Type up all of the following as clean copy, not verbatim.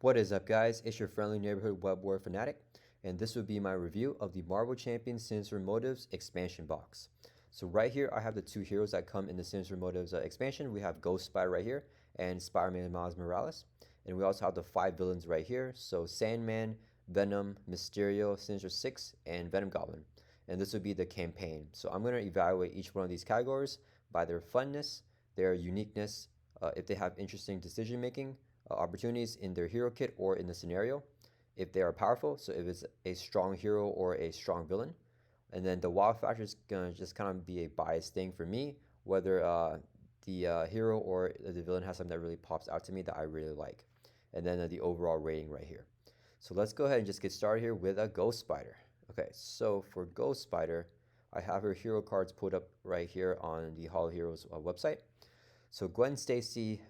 What is up, guys? It's your friendly neighborhood web war fanatic, and this will be my review of the Marvel Champions Sinister Motives expansion box. So right here, I have the two heroes that come in the Sinister Motives expansion. We have Ghost Spider right here and Spider-Man Miles Morales, and we also have the 5 villains right here. So Sandman, Venom, Mysterio, Sinister Six, and Venom Goblin. And this would be the campaign. So I'm going to evaluate each one of these categories by their funness, their uniqueness, if they have interesting decision making opportunities in their hero kit or in the scenario, if they are powerful, so if it's a strong hero or a strong villain. And then the wow factor is going to just kind of be a biased thing for me, whether the hero or the villain has something that really pops out to me that I really like. And then the overall rating right here. So let's go ahead and just get started here with a Ghost Spider. Okay, so for Ghost Spider, I have her hero cards put up right here on the Hall Heroes website. So Gwen Stacy,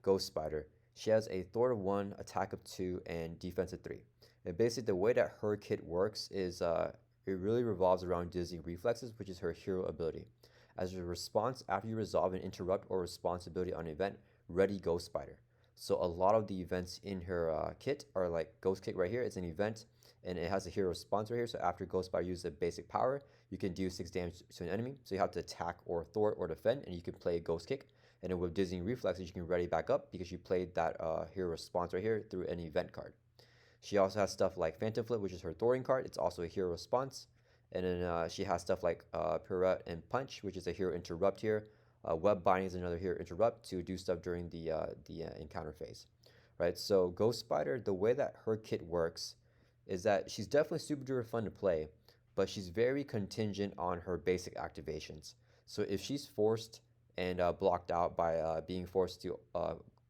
Ghost Spider, she has a Thor of 1, attack of 2, and defense of 3. And basically the way that her kit works is it really revolves around dizzying reflexes, which is her hero ability. As a response, after you resolve an interrupt or responsibility on an event, ready Ghost Spider. So a lot of the events in her kit are like Ghost Kick right here. It's an event and it has a hero response right here. So after Ghost Spider uses a basic power, you can do 6 damage to an enemy. So you have to attack or thwart or defend, and you can play Ghost Kick. And then with dizzying reflexes, you can ready back up because you played that hero response right here through an event card. She also has stuff like Phantom Flip, which is her thwarting card. It's also a hero response. And then she has stuff like Pirouette and Punch, which is a hero interrupt here. Web Binding is another hero interrupt to do stuff during the encounter phase. Right, so Ghost Spider, the way that her kit works is that she's definitely super duper fun to play, but she's very contingent on her basic activations. So if she's forced and blocked out by being forced to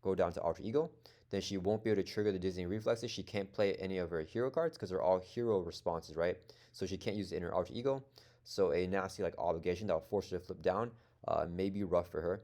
go down to Alter Ego, then she won't be able to trigger the dizzying reflexes. She can't play any of her hero cards because they're all hero responses, right? So she can't use the inner Alter Ego. So a nasty like obligation that will force her to flip down may be rough for her.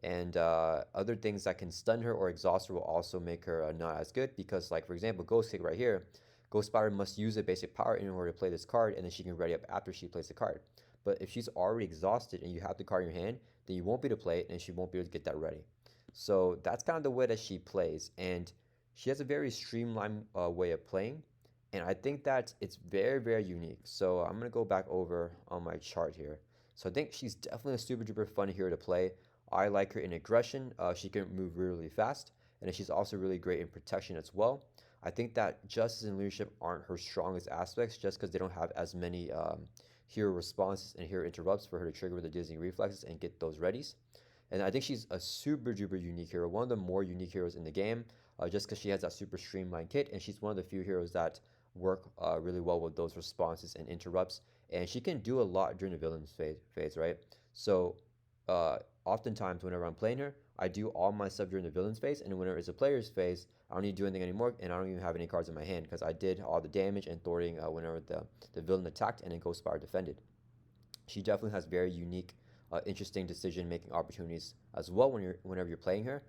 And other things that can stun her or exhaust her will also make her not as good because, like, for example, Ghost Kick right here, Ghost Spider must use a basic power in order to play this card, and then she can ready up after she plays the card. But if she's already exhausted and you have the card in your hand, then you won't be able to play it, and she won't be able to get that ready. So that's kind of the way that she plays, and she has a very streamlined way of playing, and I think that it's very, very unique. So I'm going to go back over on my chart here. So I think she's definitely a super duper fun hero to play. I like her in aggression. She can move really fast, and she's also really great in protection as well. I think that justice and leadership aren't her strongest aspects just because they don't have as many hero responses and hero interrupts for her to trigger with the dizzying reflexes and get those readies. And I think she's a super duper unique hero, one of the more unique heroes in the game, just because she has that super streamlined kit, and she's one of the few heroes that work really well with those responses and interrupts. And she can do a lot during the villain's phase, right? So oftentimes whenever I'm playing her, I do all my stuff during the villain's phase, and whenever it's a player's phase, I don't need to do anything anymore, and I don't even have any cards in my hand because I did all the damage and thwarting whenever the villain attacked and then Ghost Spider defended. She definitely has very unique, interesting decision-making opportunities as well whenever you're playing her.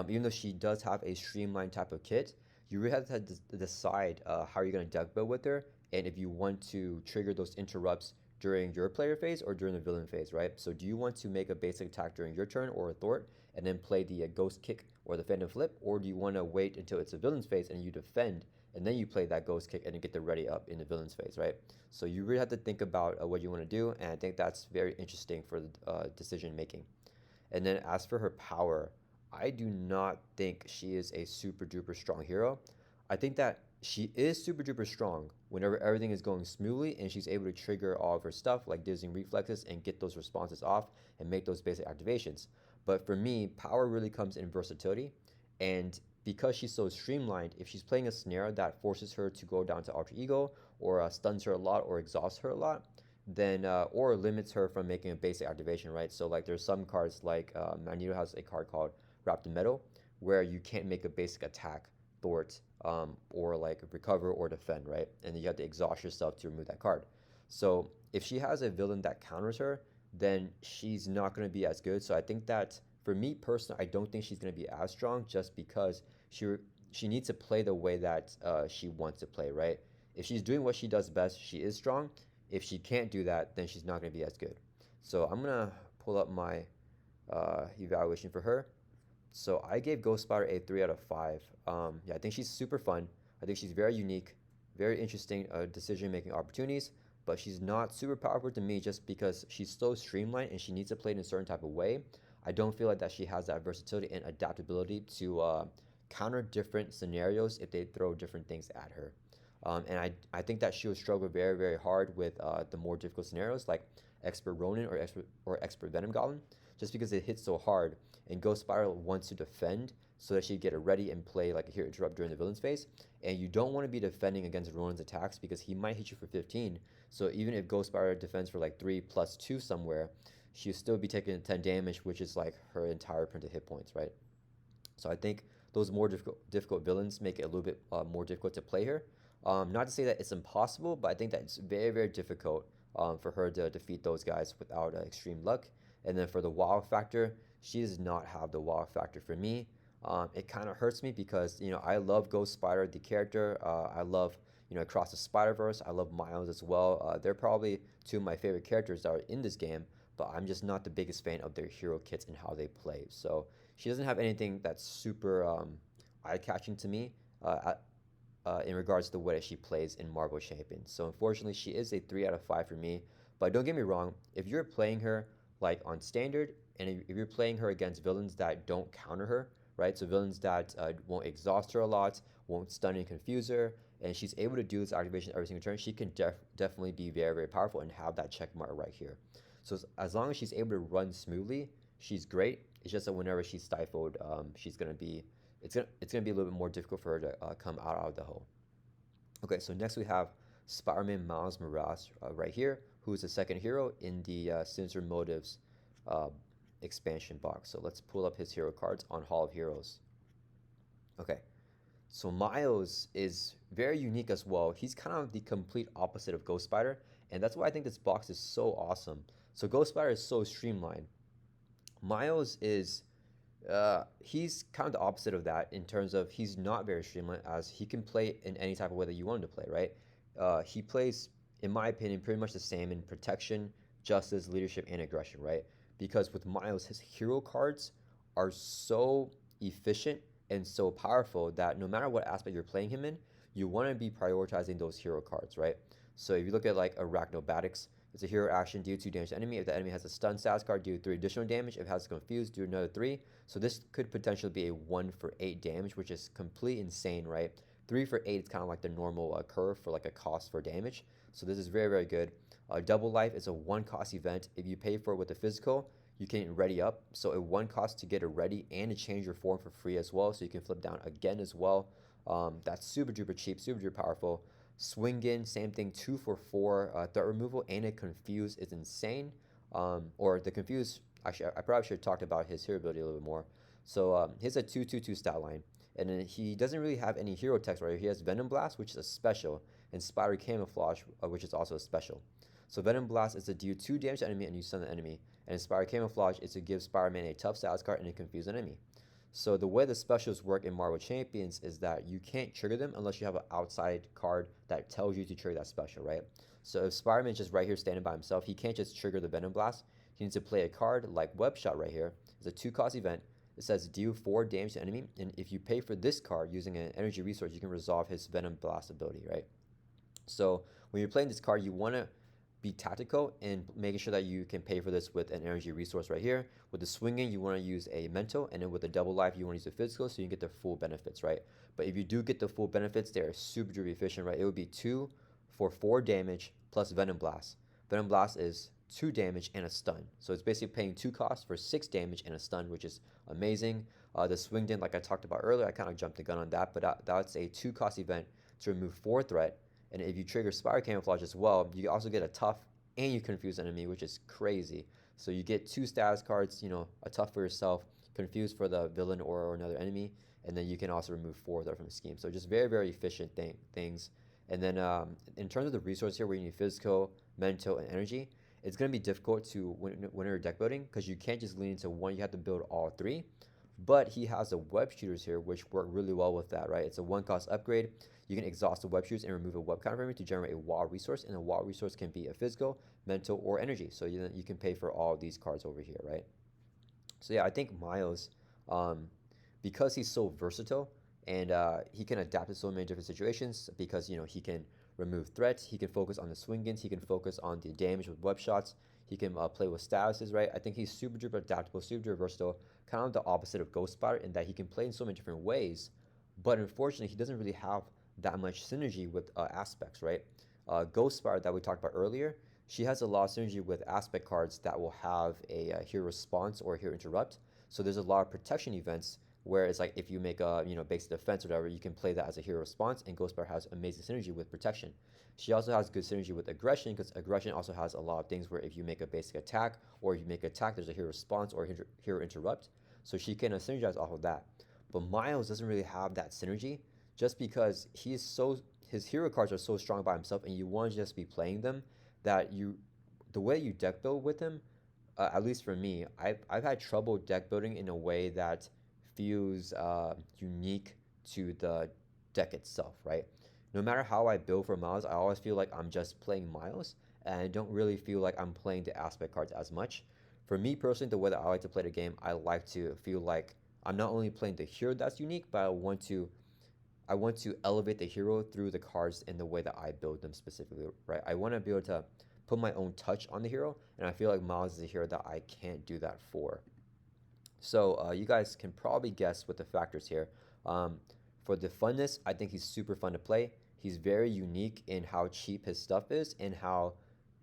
Even though she does have a streamlined type of kit, you really have to decide how you're going to deck build with her, and if you want to trigger those interrupts during your player phase or during the villain phase, right? So do you want to make a basic attack during your turn or a thwart and then play the Ghost Kick or the Phantom Flip, or do you want to wait until it's a villain's phase and you defend and then you play that Ghost Kick and then get the ready up in the villain's phase, right? So you really have to think about what you want to do, and I think that's very interesting for the decision making. And then as for her power, I do not think she is a super duper strong hero. I think that she is super duper strong whenever everything is going smoothly and she's able to trigger all of her stuff like dizzying reflexes and get those responses off and make those basic activations. But for me, power really comes in versatility, and because she's so streamlined, if she's playing a scenario that forces her to go down to Alter Ego or stuns her a lot or exhausts her a lot, then or limits her from making a basic activation, right? So like there's some cards like Magneto has a card called Wrapped in Metal where you can't make a basic attack, thwart, or like recover or defend, right? And then you have to exhaust yourself to remove that card. So if she has a villain that counters her, then she's not going to be as good. So I think that for me personally, I don't think she's going to be as strong just because she needs to play the way that she wants to play, right? If she's doing what she does best, she is strong. If she can't do that, then she's not going to be as good. So I'm going to pull up my evaluation for her. So I gave Ghost Spider a 3 out of 5. Yeah, I think she's super fun. I think she's very unique, very interesting decision-making opportunities, but she's not super powerful to me just because she's so streamlined and she needs to play in a certain type of way. I don't feel like that she has that versatility and adaptability to counter different scenarios if they throw different things at her. And I think that she will struggle very, very hard with the more difficult scenarios like Expert Ronin or Expert Venom Goblin, just because it hits so hard. And Ghost Spiral wants to defend so that she get it ready and play like a hero interrupt during the villain's phase. And you don't want to be defending against Ronin's attacks because he might hit you for 15. So even if Ghost Spiral defends for like 3 plus 2 somewhere, she'll still be taking 10 damage, which is like her entire printed hit points, right? So I think those more difficult villains make it a little bit more difficult to play her. Not to say that it's impossible, but I think that it's very, very difficult for her to defeat those guys without extreme luck. And then for the wow factor, she does not have the wow factor for me. It kind of hurts me because I love Ghost Spider, the character. I love Across the Spider Verse. I love Miles as well. They're probably two of my favorite characters that are in this game, but I'm just not the biggest fan of their hero kits and how they play. So she doesn't have anything that's super eye-catching to me in regards to the way that she plays in Marvel Champions. So unfortunately, she is a 3 out of 5 for me. But don't get me wrong, if you're playing her like on standard, and if you're playing her against villains that don't counter her, right? So villains that won't exhaust her a lot, won't stun and confuse her, and she's able to do this activation every single turn, she can definitely be very, very powerful and have that check mark right here. So as long as she's able to run smoothly, she's great. It's just that whenever she's stifled, she's gonna be it's gonna be a little bit more difficult for her to come out of the hole. Okay, so next we have Spider-Man Miles Morales right here, who is the second hero in the Sinister Motives uh, expansion box. So let's pull up his hero cards on Hall of Heroes. Okay, so Miles is very unique as well. He's kind of the complete opposite of Ghost Spider, and that's why I think this box is so awesome. So Ghost Spider is so streamlined. Miles is he's kind of the opposite of that in terms of he's not very streamlined, as he can play in any type of way that you want him to play, right? He plays, in my opinion, pretty much the same in protection, justice, leadership, and aggression, right? Because with Miles, his hero cards are so efficient and so powerful that no matter what aspect you're playing him in, you want to be prioritizing those hero cards, right? So if you look at like Arachnobatics, it's a hero action, deal 2 damage to enemy. If the enemy has a stun status card, do 3 additional damage. If it has confused, do another 3. So this could potentially be a 1 for 8 damage, which is complete insane, right? 3 for 8 is kind of like the normal curve for like a cost for damage. So this is very, very good. Double Life is a 1 cost event. If you pay for it with the physical, you can ready up. So a 1 cost to get it ready and to change your form for free as well. So you can flip down again as well. That's super duper cheap, super duper powerful. Swing in, same thing, 2 for 4 threat removal, and a confuse is insane. Or the confuse, actually, I probably should have talked about his hero ability a little bit more. So he's a 2/2/2 stat line, and then he doesn't really have any hero text right here. He has Venom Blast, which is a special, and Spider Camouflage, which is also a special. So Venom Blast is to deal 2 damage to enemy and you stun the enemy, and Spider Camouflage is to give Spider-Man a tough status card and a confuse an enemy. So the way the specials work in Marvel Champions is that you can't trigger them unless you have an outside card that tells you to trigger that special, right? So if Spider-Man's just right here standing by himself, he can't just trigger the Venom Blast. He needs to play a card like Web Shot right here. It's a 2-cost event. It says deal 4 damage to enemy, and if you pay for this card using an energy resource, you can resolve his Venom Blast ability, right? So when you're playing this card, you want to be tactical and making sure that you can pay for this with an energy resource right here. With the swinging, you want to use a mental, and then with the double life, you want to use a physical so you can get the full benefits, right? But if you do get the full benefits, they're super duper efficient, right? It would be 2 for 4 damage plus Venom Blast. Venom Blast is 2 damage and a stun. So it's basically paying 2 costs for 6 damage and a stun, which is amazing. The swinged in, like I talked about earlier, I kind of jumped the gun on that, but that's a 2-cost event to remove 4 threat. And if you trigger Spider Camouflage as well, you also get a tough and you confuse enemy, which is crazy. So you get 2 status cards, a tough for yourself, confuse for the villain or another enemy, and then you can also remove 4 threat from the scheme. So just very, very efficient things. And then in terms of the resource here, where you need physical, mental, and energy, it's going to be difficult to when you're deck building because you can't just lean into one. You have to build all 3. But he has the web shooters here, which work really well with that, right? It's a 1-cost upgrade. You can exhaust the web shooters and remove a web counter from it to generate a wild resource, and a wild resource can be a physical, mental, or energy. So you can pay for all these cards over here, right? So yeah, I think Miles, because he's so versatile and he can adapt to so many different situations because he can remove threats, he can focus on the swing-ins, he can focus on the damage with web shots, he can play with statuses, right? I think he's super duper adaptable, super duper versatile, kind of the opposite of Ghost Spider in that he can play in so many different ways, but unfortunately he doesn't really have that much synergy with aspects, right? Ghost Spider that we talked about earlier, she has a lot of synergy with aspect cards that will have a hero response or a hero interrupt. So there's a lot of protection events where it's like if you make a basic defense or whatever, you can play that as a hero response, and Ghost Spider has amazing synergy with protection. She also has good synergy with aggression because aggression also has a lot of things where if you make a basic attack or if you make an attack, there's a hero response or hero interrupt. So she can synergize off of that. But Miles doesn't really have that synergy just because his hero cards are so strong by himself, and you want to just be playing them that the way you deck build with him, at least for me, I've had trouble deck building in a way that feels unique to the deck itself, right? No matter how I build for Miles, I always feel like I'm just playing Miles, and I don't really feel like I'm playing the aspect cards as much. For me personally, the way that I like to play the game, I like to feel like I'm not only playing the hero that's unique, but I want to elevate the hero through the cards in the way that I build them specifically, right? I want to be able to put my own touch on the hero, and I feel like Miles is a hero that I can't do that for. So you guys can probably guess what the factors here. For the funness, I think he's super fun to play. He's very unique in how cheap his stuff is and how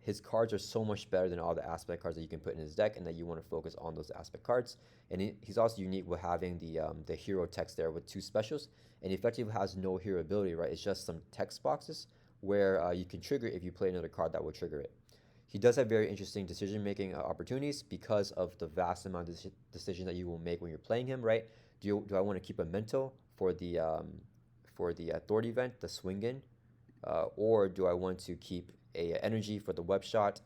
his cards are so much better than all the aspect cards that you can put in his deck, and that you want to focus on those aspect cards. And he's also unique with having the hero text there with 2 specials, and he effectively has no hero ability, right? It's just some text boxes where you can trigger if you play another card that will trigger it. He does have very interesting decision-making opportunities because of the vast amount of decisions that you will make when you're playing him, right? Do I want to keep a mental for the authority event, the swing in, or do I want to keep a energy for the web shot?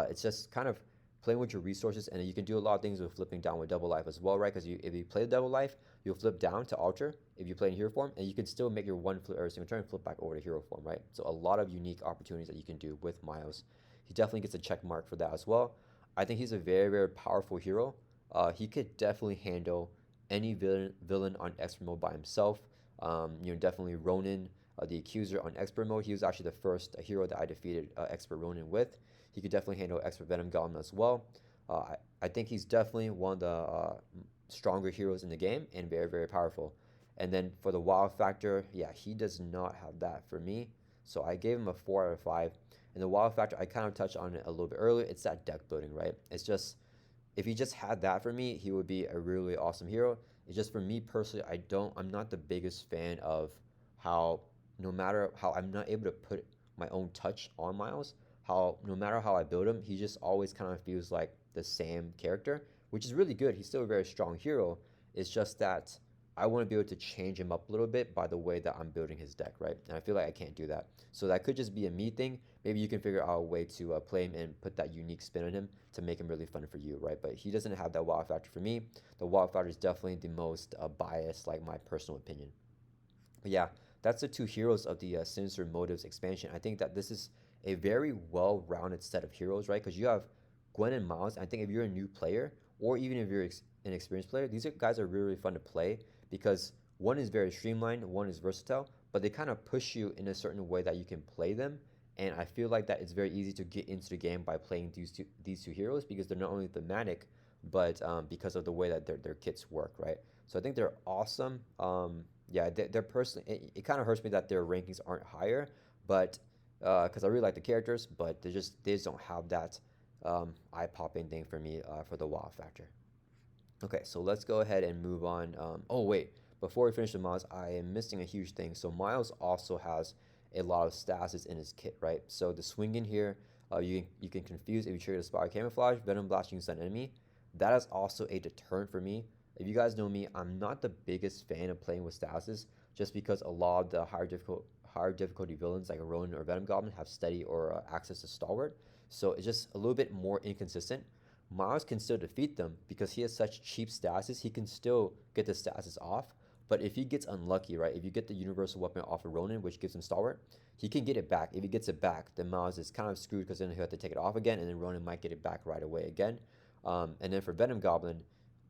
It's just kind of playing with your resources, and you can do a lot of things with flipping down with double life as well, right? Because if you play the double life, you'll flip down to alter if you play in hero form, and you can still make your one flip every single turn and flip back over to hero form, right? So a lot of unique opportunities that you can do with Miles. He definitely gets a check mark for that as well. I think he's a very, very powerful hero. He could definitely handle any villain on expert mode by himself. Definitely Ronin, the Accuser on expert mode. He was actually the first hero that I defeated expert Ronin with. He could definitely handle expert Venom Goblin as well. I think he's definitely one of the stronger heroes in the game and very, very powerful. And then for the wow factor, yeah, he does not have that for me. So I gave him a 4 out of 5. And the wow factor, I kind of touched on it a little bit earlier. It's that deck building, right? It's just, if he just had that for me, he would be a really awesome hero. It's just for me personally, I'm not the biggest fan of how, no matter how I'm not able to put my own touch on Miles, how no matter how I build him, he just always kind of feels like the same character, which is really good. He's still a very strong hero. It's just that I want to be able to change him up a little bit by the way that I'm building his deck, right? And I feel like I can't do that. So that could just be a me thing. Maybe you can figure out a way to play him and put that unique spin on him to make him really fun for you, right? But he doesn't have that wow factor for me. The wow factor is definitely the most biased, like my personal opinion. But yeah, that's the 2 heroes of the Sinister Motives expansion. I think that this is a very well-rounded set of heroes, right? Because you have Gwen and Miles. I think if you're a new player, or even if you're an experienced player, guys are really, really fun to play because one is very streamlined, one is versatile, but they kind of push you in a certain way that you can play them. And I feel like that it's very easy to get into the game by playing these two heroes because they're not only thematic, but because of the way that their kits work, right? So I think they're awesome. Yeah, they're personally. It kind of hurts me that their rankings aren't higher, but because I really like the characters, but they just don't have that eye-popping thing for me for the wow factor. Okay, so let's go ahead and move on. Oh wait, before we finish the Miles, I am missing a huge thing. So Miles also has a lot of stasis in his kit, right? So the swing in here, you can confuse if you trigger the Spire Camouflage, Venom Blast, you can stun enemy. That is also a deterrent for me. If you guys know me, I'm not the biggest fan of playing with stasis just because a lot of the higher difficulty villains like a Ronin or Venom Goblin have steady or access to Stalwart. So it's just a little bit more inconsistent. Miles can still defeat them because he has such cheap stasis. He can still get the stasis off. But if he gets unlucky, right, if you get the universal weapon off of Ronin, which gives him Stalwart, he can get it back. If he gets it back, then Miles is kind of screwed because then he'll have to take it off again, and then Ronin might get it back right away again. And then for Venom Goblin,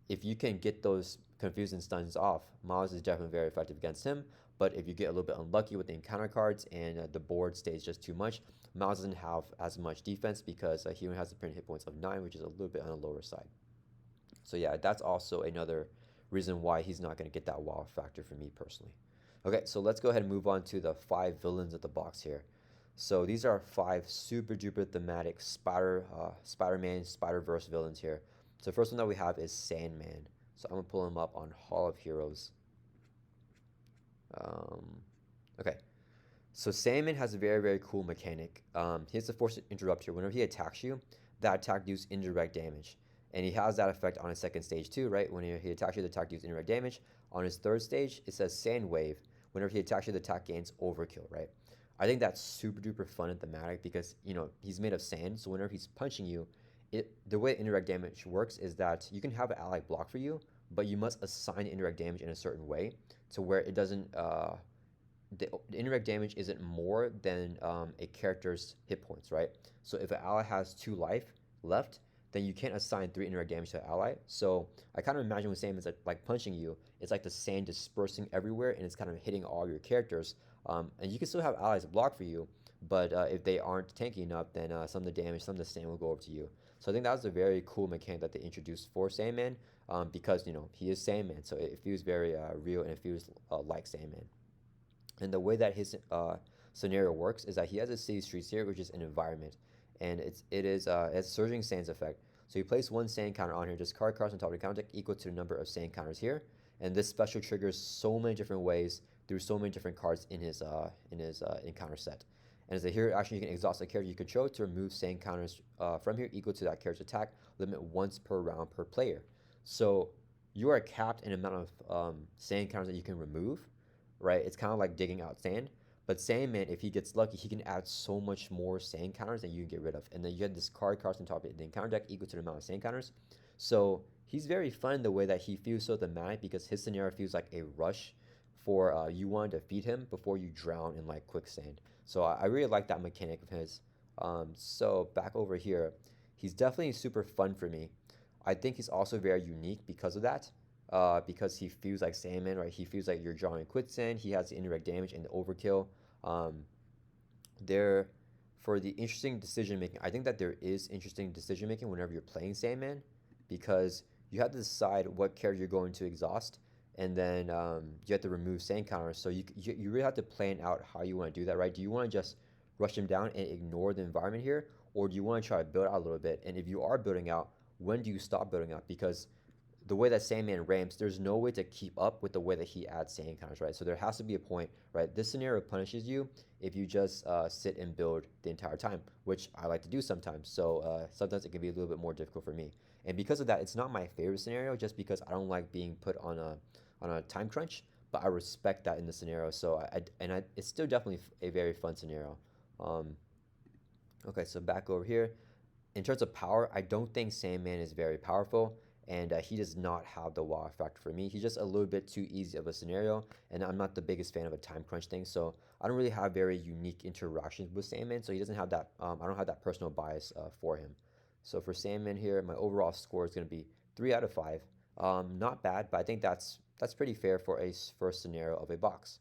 if you can get those Confuse and stuns off. Miles is definitely very effective against him, but if you get a little bit unlucky with the encounter cards and the board stays just too much, Miles doesn't have as much defense because he only has the print hit points of 9, which is a little bit on the lower side. So yeah, that's also another reason why he's not going to get that wow factor for me personally. Okay, so let's go ahead and move on to the 5 villains of the box here. So these are 5 super duper thematic Spider-Man, Spider-Verse villains here. So the first one that we have is Sandman. So I'm going to pull him up on Hall of Heroes. Okay, so Sandman has a very, very cool mechanic. He has the force interrupt here. Whenever he attacks you, that attack deals indirect damage. And he has that effect on his second stage too, right? When he attacks you, the attack deals indirect damage. On his third stage, it says Sand Wave. Whenever he attacks you, the attack gains overkill, right? I think that's super duper fun and thematic because, you know, he's made of sand. So whenever he's punching you, the way indirect damage works is that you can have an ally block for you, but you must assign indirect damage in a certain way to where it doesn't, the indirect damage isn't more than a character's hit points, right? So if an ally has 2 life left, then you can't assign 3 indirect damage to an ally. So I kind of imagine when Sam is like punching you, it's like the sand dispersing everywhere and it's kind of hitting all your characters. And you can still have allies block for you, but if they aren't tanky enough, then some of the damage, some of the sand will go over to you. So I think that was a very cool mechanic that they introduced for Sandman because, you know, he is Sandman. So it feels very real and it feels like Sandman. And the way that his scenario works is that he has a city streets here, which is an environment, and it is a surging sands effect. So you place 1 sand counter on here, just card cards on top of the counter deck equal to the number of sand counters here, and this special triggers so many different ways through so many different cards in his encounter set. And as a hero action, you can exhaust a character you control to remove sand counters from here equal to that character's attack limit once per round per player. So you are capped in amount of sand counters that you can remove, right? It's kind of like digging out sand. But Sandman, if he gets lucky, he can add so much more sand counters that you can get rid of. And then you have this card cards on top of the encounter deck equal to the amount of sand counters. So he's very fun in the way that he feels so thematic because his scenario feels like a rush for you wanting to feed him before you drown in like quicksand. So I really like that mechanic of his. So back over here, he's definitely super fun for me. I think he's also very unique because of that. Because he feels like Sandman, right? He feels like you're drawing quicksand. He has the indirect damage and the overkill. There, for the interesting decision making, I think that there is interesting decision making whenever you're playing Sandman, because you have to decide what character you're going to exhaust, and then you have to remove sand counters. So you really have to plan out how you want to do that, right? Do you want to just rush him down and ignore the environment here, or do you want to try to build out a little bit? And if you are building out, when do you stop building out? Because the way that Sandman ramps, there's no way to keep up with the way that he adds sand counters, right? So there has to be a point, right? This scenario punishes you if you just sit and build the entire time, which I like to do sometimes. So sometimes it can be a little bit more difficult for me. And because of that, it's not my favorite scenario just because I don't like being put on a time crunch, but I respect that in the scenario. So it's still definitely a very fun scenario. Okay, so back over here. In terms of power, I don't think Sandman is very powerful, and he does not have the wow factor for me. He's just a little bit too easy of a scenario, and I'm not the biggest fan of a time crunch thing, so I don't really have very unique interactions with Sandman, so he doesn't have that, I don't have that personal bias for him. So for Sandman here, my overall score is going to be 3 out of 5. Not bad, but I think that's pretty fair for a first scenario of a box.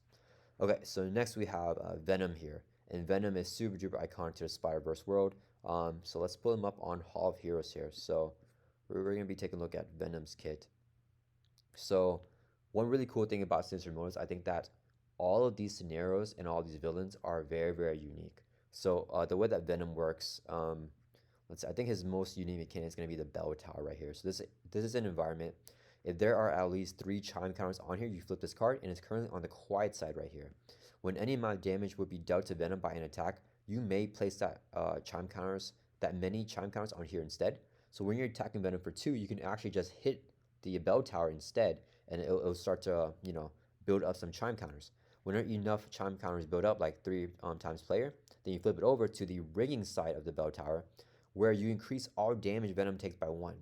Okay, so next we have Venom here, and Venom is super duper iconic to the Spider-Verse world. So let's pull him up on Hall of Heroes here. So we're going to be taking a look at Venom's kit. So one really cool thing about Sinister Motives, I think that all of these scenarios and all these villains are very, very unique. So the way that Venom works, let's see, I think his most unique mechanic is going to be the bell tower right here. So this is an environment. If there are at least 3 chime counters on here, you flip this card, and it's currently on the quiet side right here. When any amount of damage would be dealt to Venom by an attack, you may place that many chime counters on here instead. So when you're attacking Venom for 2, you can actually just hit the bell tower instead, and it'll start to, you know, build up some chime counters. Whenever enough chime counters build up, like 3 times player, then you flip it over to the ringing side of the bell tower, where you increase all damage Venom takes by 1.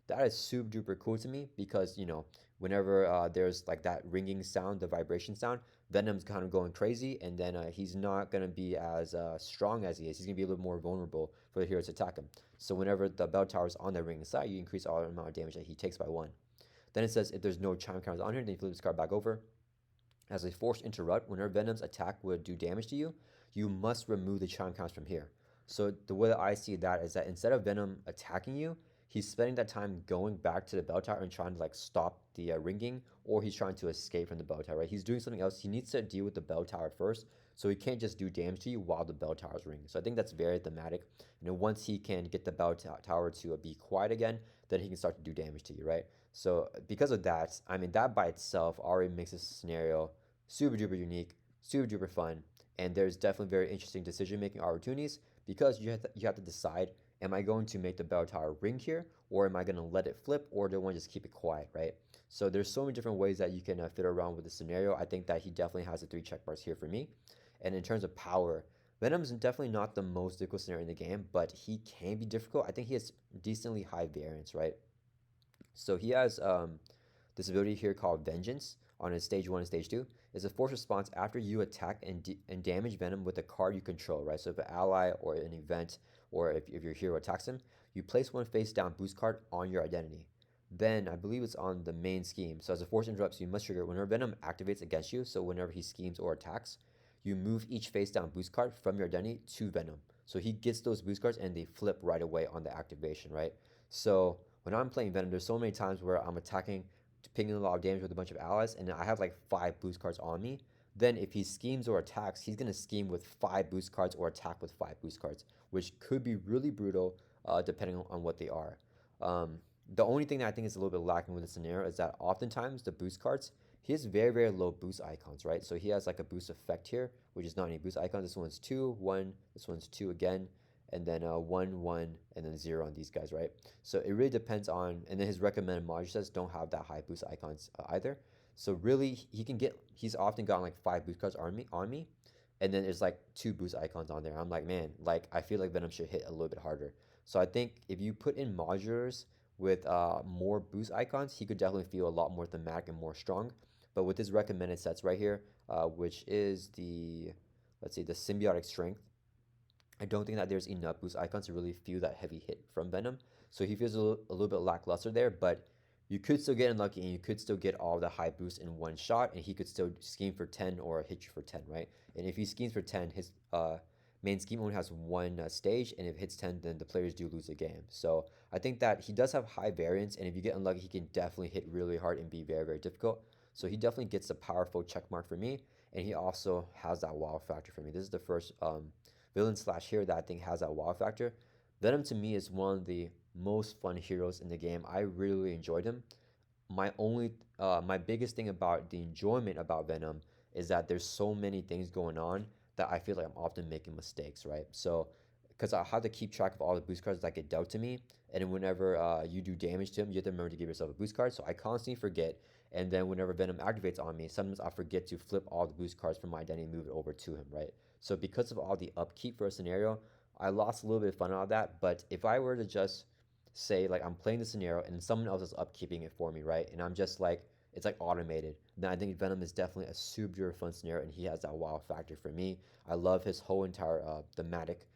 That is super duper cool to me because, you know, whenever there's like that ringing sound, the vibration sound, Venom's kind of going crazy, and then he's not going to be as strong as he is. He's going to be a little more vulnerable for the heroes to attack him. So whenever the bell tower is on the ringing side, you increase all the amount of damage that he takes by 1. Then it says if there's no chime counters on here, then you flip this card back over. As a forced interrupt, whenever Venom's attack would do damage to you, you must remove the chime counters from here. So the way that I see that is that instead of Venom attacking you, he's spending that time going back to the bell tower and trying to like stop the ringing, or he's trying to escape from the bell tower, right? He's doing something else. He needs to deal with the bell tower first, so he can't just do damage to you while the bell tower is ringing. So I think that's very thematic. Once he can get the bell tower to be quiet again, then he can start to do damage to you, right? So because of that, I mean, that by itself already makes this scenario super duper unique, super duper fun, and there's definitely very interesting decision making opportunities because you have to decide, am I going to make the bell tower ring here, or am I going to let it flip, or do I want to just keep it quiet, right? So there's so many different ways that you can fit around with the scenario. I think that he definitely has the 3 check bars here for me. And in terms of power, Venom's definitely not the most difficult scenario in the game, but he can be difficult. I think he has decently high variance, right? So he has this ability here called Vengeance on his stage 1 and stage 2. It's a force response after you attack and damage Venom with a card you control, right? So if an ally or an event, or if your hero attacks him, you place one face down boost card on your identity. Then I believe it's on the main scheme. So as a force interrupts, you must trigger whenever Venom activates against you. So whenever he schemes or attacks, you move each face down boost card from your identity to Venom. So he gets those boost cards and they flip right away on the activation, right? So when I'm playing Venom, there's so many times where I'm attacking, pinging a lot of damage with a bunch of allies, and I have like 5 boost cards on me. Then if he schemes or attacks, he's going to scheme with 5 boost cards or attack with 5 boost cards, which could be really brutal depending on what they are. The only thing that I think is a little bit lacking with the scenario is that oftentimes the boost cards, he has very, very low boost icons, right? So he has like a boost effect here, which is not any boost icons. This one's 2, 1, this one's 2 again, and then 1, 1, and then 0 on these guys, right? So it really depends on, and then his recommended module sets don't have that high boost icons either. So really, he's often gotten like 5 boost cards on me, and then there's like 2 boost icons on there. I'm like, man, like I feel like Venom should hit a little bit harder. So I think if you put in modulars with more boost icons, he could definitely feel a lot more thematic and more strong. But with his recommended sets right here, which is the, let's see, the symbiotic strength, I don't think that there's enough boost icons to really feel that heavy hit from Venom. So he feels a little bit lackluster there, but you could still get unlucky and you could still get all the high boosts in one shot, and he could still scheme for 10 or hit you for 10, right? And if he schemes for 10, his main scheme only has one stage, and if it hits 10, then the players do lose the game. So I think that he does have high variance, and if you get unlucky, he can definitely hit really hard and be very, very difficult. So he definitely gets a powerful check mark for me, and he also has that wow factor for me. This is the first villain slash hero that I think has that wow factor. Venom to me is one of the most fun heroes in the game. I really enjoyed him. My biggest thing about the enjoyment about Venom is that there's so many things going on that I feel like I'm often making mistakes, right? So because I have to keep track of all the boost cards that get dealt to me, and then whenever you do damage to him, you have to remember to give yourself a boost card. So I constantly forget, and then whenever Venom activates on me, sometimes I forget to flip all the boost cards from my identity and move it over to him, right? So because of all the upkeep for a scenario, I lost a little bit of fun out of that. But if I were to just say like I'm playing the scenario and someone else is upkeeping it for me, right? And I'm just like, it's like automated, then I think Venom is definitely a super fun scenario, and he has that wow factor for me. I love his whole entire thematic,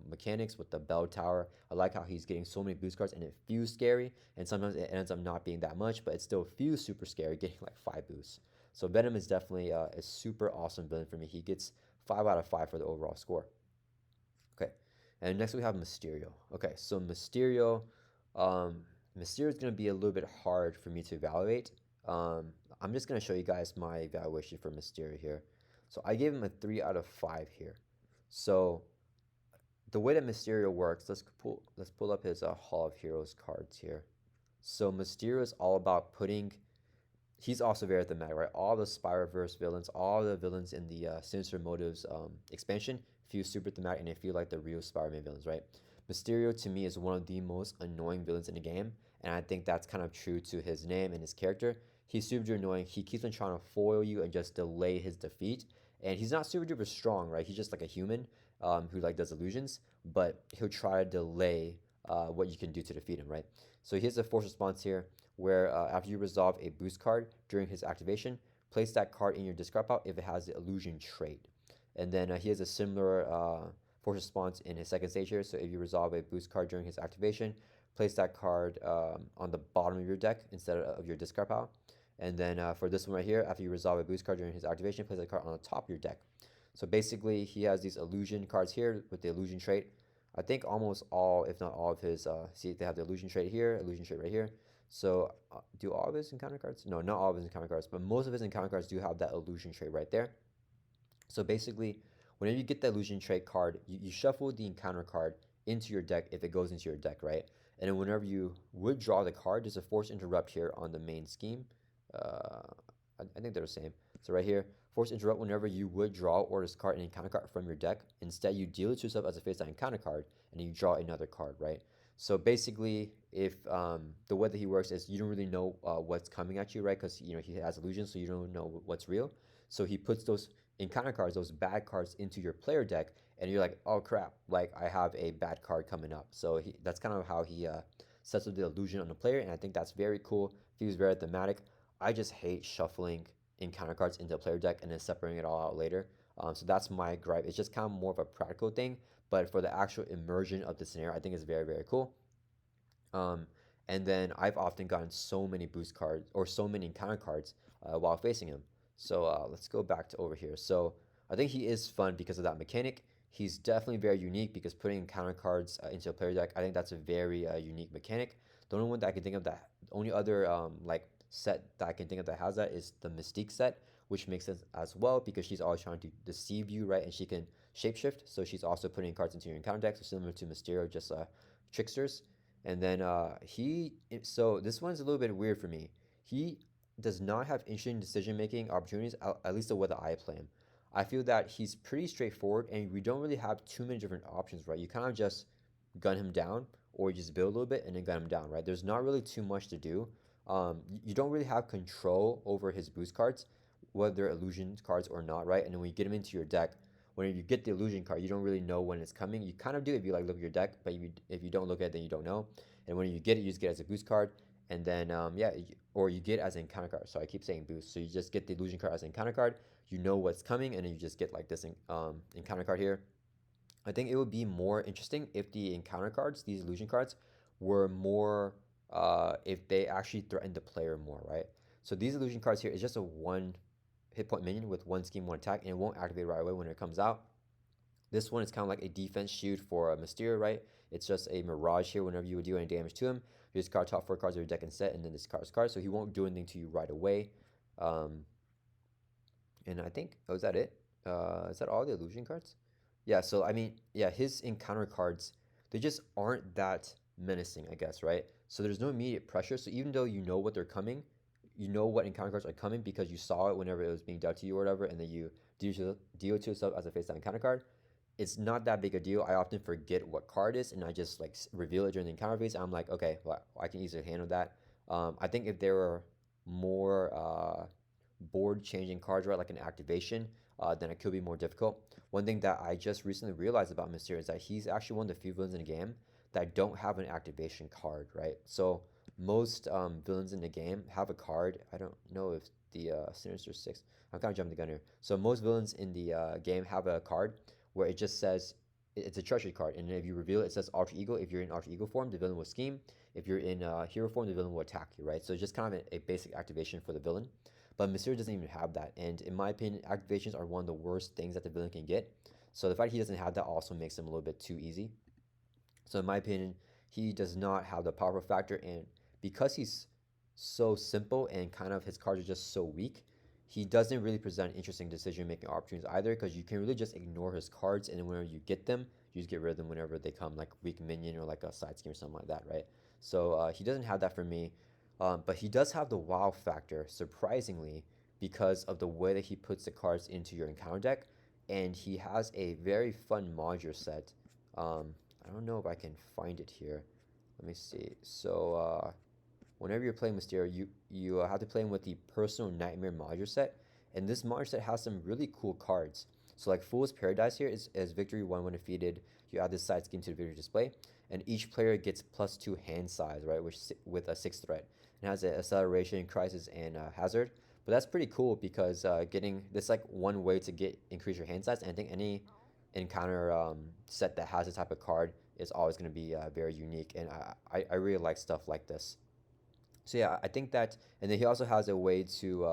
mechanics with the bell tower. I like how he's getting so many boost cards and it feels scary, and sometimes it ends up not being that much, but it still feels super scary getting like 5 boosts. So Venom is definitely a super awesome villain for me. He gets 5 out of 5 for the overall score. Okay, and next we have Mysterio. Okay, so Mysterio, Mysterio is going to be a little bit hard for me to evaluate. I'm just going to show you guys my evaluation for Mysterio here. So I gave him a 3 out of 5 here. So the way that Mysterio works, let's pull up his Hall of Heroes cards here. So Mysterio is all about he's also very thematic, right? All the Spyroverse villains, all the villains in the Sinister Motives expansion feel super thematic, and they feel like the real Spider-Man villains, right? Mysterio to me is one of the most annoying villains in the game, and I think that's kind of true to his name and his character. He's super annoying. He keeps on trying to foil you and just delay his defeat, and he's not super duper strong, right? He's just like a human who like does illusions, but he'll try to delay what you can do to defeat him, right? So he has a force response here where after you resolve a boost card during his activation, place that card in your discard pile if it has the illusion trait. And then he has a similar force response in his second stage here. So if you resolve a boost card during his activation, place that card on the bottom of your deck instead of your discard pile. And then for this one right here, after you resolve a boost card during his activation, place that card on the top of your deck. So basically, he has these illusion cards here with the illusion trait. I think almost all, if not all of his, see, they have the illusion trait here, illusion trait right here. So do all of his encounter cards? No, not all of his encounter cards, but most of his encounter cards do have that illusion trait right there. So basically, whenever you get the illusion trait card, you shuffle the encounter card into your deck if it goes into your deck, right? And then whenever you would draw the card, there's a force interrupt here on the main scheme. Uh, I think they're the same. So right here, force interrupt whenever you would draw or discard an encounter card from your deck. Instead, you deal it to yourself as a face-down encounter card, and then you draw another card, right? So basically, if the way that he works is you don't really know what's coming at you, right? Because he has illusions, so you don't know what's real. So he puts those encounter cards, those bad cards, into your player deck, and you're like, oh crap, like I have a bad card coming up. So that's kind of how he sets up the illusion on the player, and I think that's very cool. Feels very thematic. I just hate shuffling encounter cards into a player deck and then separating it all out later. So that's my gripe. It's just kind of more of a practical thing, but for the actual immersion of the scenario, I think it's very, very cool. Um, and then I've often gotten so many boost cards or so many encounter cards while facing him. So let's go back to over here. So I think he is fun because of that mechanic. He's definitely very unique because putting encounter cards into a player deck, I think that's a very unique mechanic. The only one that I can think of that, the only other like set that I can think of that has that is the Mystique set, which makes sense as well because she's always trying to deceive you, right? And she can shapeshift, so she's also putting cards into your encounter deck, so similar to Mysterio, just tricksters. And then so this one's a little bit weird for me. He does not have interesting decision making opportunities, at least the way that I play him. I feel that he's pretty straightforward, and we don't really have too many different options, right? You kind of just gun him down, or you just build a little bit and then gun him down, right? There's not really too much to do. You don't really have control over his boost cards, whether they're illusion cards or not, right? And then when you get him into your deck, when you get the illusion card, you don't really know when it's coming. You kind of do if you like look at your deck, but if you don't look at it, then you don't know. And when you get it, you just get it as a boost card, and then yeah, or you get it as an encounter card. So I keep saying boost. So you just get the illusion card as an encounter card. You know what's coming, and then you just get like this encounter card here. I think it would be more interesting if the encounter cards, these illusion cards, were more if they actually threaten the player more, right? So these illusion cards here is just a one hit point minion with one scheme, one attack, and it won't activate right away when it comes out. This one is kind of like a defense shield for a Mysterio, right? It's just a mirage here whenever you would do any damage to him. You discard top 4 cards of your deck instead, and then discard his card, so he won't do anything to you right away. Um, and I think, oh, is that it? Is that all the illusion cards? Yeah, so I mean, yeah, his encounter cards, they just aren't that menacing, I guess, right? So there's no immediate pressure. So even though you know what they're coming, you know what encounter cards are coming because you saw it whenever it was being dealt to you or whatever, and then you deal to yourself as a face down encounter card. It's not that big a deal. I often forget what card is, and I just like reveal it during the encounter phase. I'm like, okay, well, I can easily handle that. I think if there were more board changing cards, right, like an activation, then it could be more difficult. One thing that I just recently realized about Mysterio is that he's actually one of the few villains in the game that don't have an activation card, right? So most villains in the game have a card. I don't know if the Sinister Six. I'm kind of jumping the gun here. So most villains in the game have a card where it just says it's a treasury card, and if you reveal it, it says alter ego. If you're in alter ego form, the villain will scheme. If you're in hero form, the villain will attack you, right? So it's just kind of a basic activation for the villain. But Mysterio doesn't even have that, and in my opinion, activations are one of the worst things that the villain can get. So the fact he doesn't have that also makes him a little bit too easy. So in my opinion, he does not have the power factor, and because he's so simple and kind of his cards are just so weak, he doesn't really present interesting decision making opportunities either because you can really just ignore his cards, and then whenever you get them, you just get rid of them whenever they come, like weak minion or like a side scheme or something like that, right? So he doesn't have that for me, but he does have the wow factor, surprisingly, because of the way that he puts the cards into your encounter deck, and he has a very fun modular set. I don't know if I can find it here. Let me see. So whenever you're playing Mysterio, you have to play him with the Personal Nightmare modular set, and this modular set has some really cool cards. So like Fool's Paradise here is victory 1 when defeated. You add this side scheme to the victory display, and each player gets +2 hand size, right, which with a 6 threat. It has an acceleration, crisis, and hazard. But that's pretty cool because getting this like one way to get increase your hand size. And I think any encounter set that has this type of card is always going to be very unique, and I really like stuff like this. So yeah, I think that, and then he also has a way to,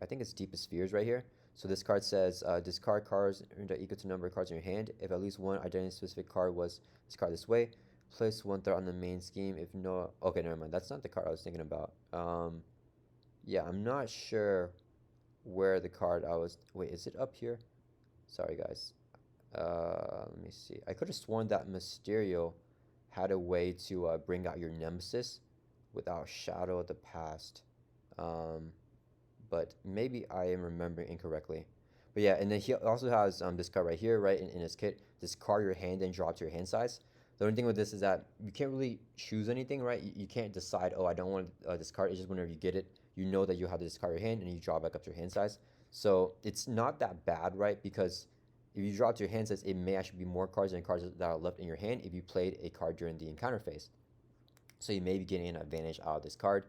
I think it's Deepest Spheres right here. So this card says, discard cards equal to number of cards in your hand. If at least one identity-specific card was discarded this way, place one threat on the main scheme. If no, okay, never mind. That's not the card I was thinking about. Yeah, I'm not sure where the card I was. Wait, is it up here? Sorry, guys. Let me see. I could have sworn that Mysterio had a way to bring out your Nemesis without Shadow of the Past. Um, but maybe I am remembering incorrectly. But yeah, and then he also has this card right here, right, in his kit. Discard your hand and draw to your hand size. The only thing with this is that you can't really choose anything, right? You can't decide, oh, I don't want to discard. It's just whenever you get it, you know that you have to discard your hand and you draw back up to your hand size. So it's not that bad, right? Because if you draw to your hand size, it may actually be more cards than cards that are left in your hand if you played a card during the encounter phase. So you may be getting an advantage out of this card.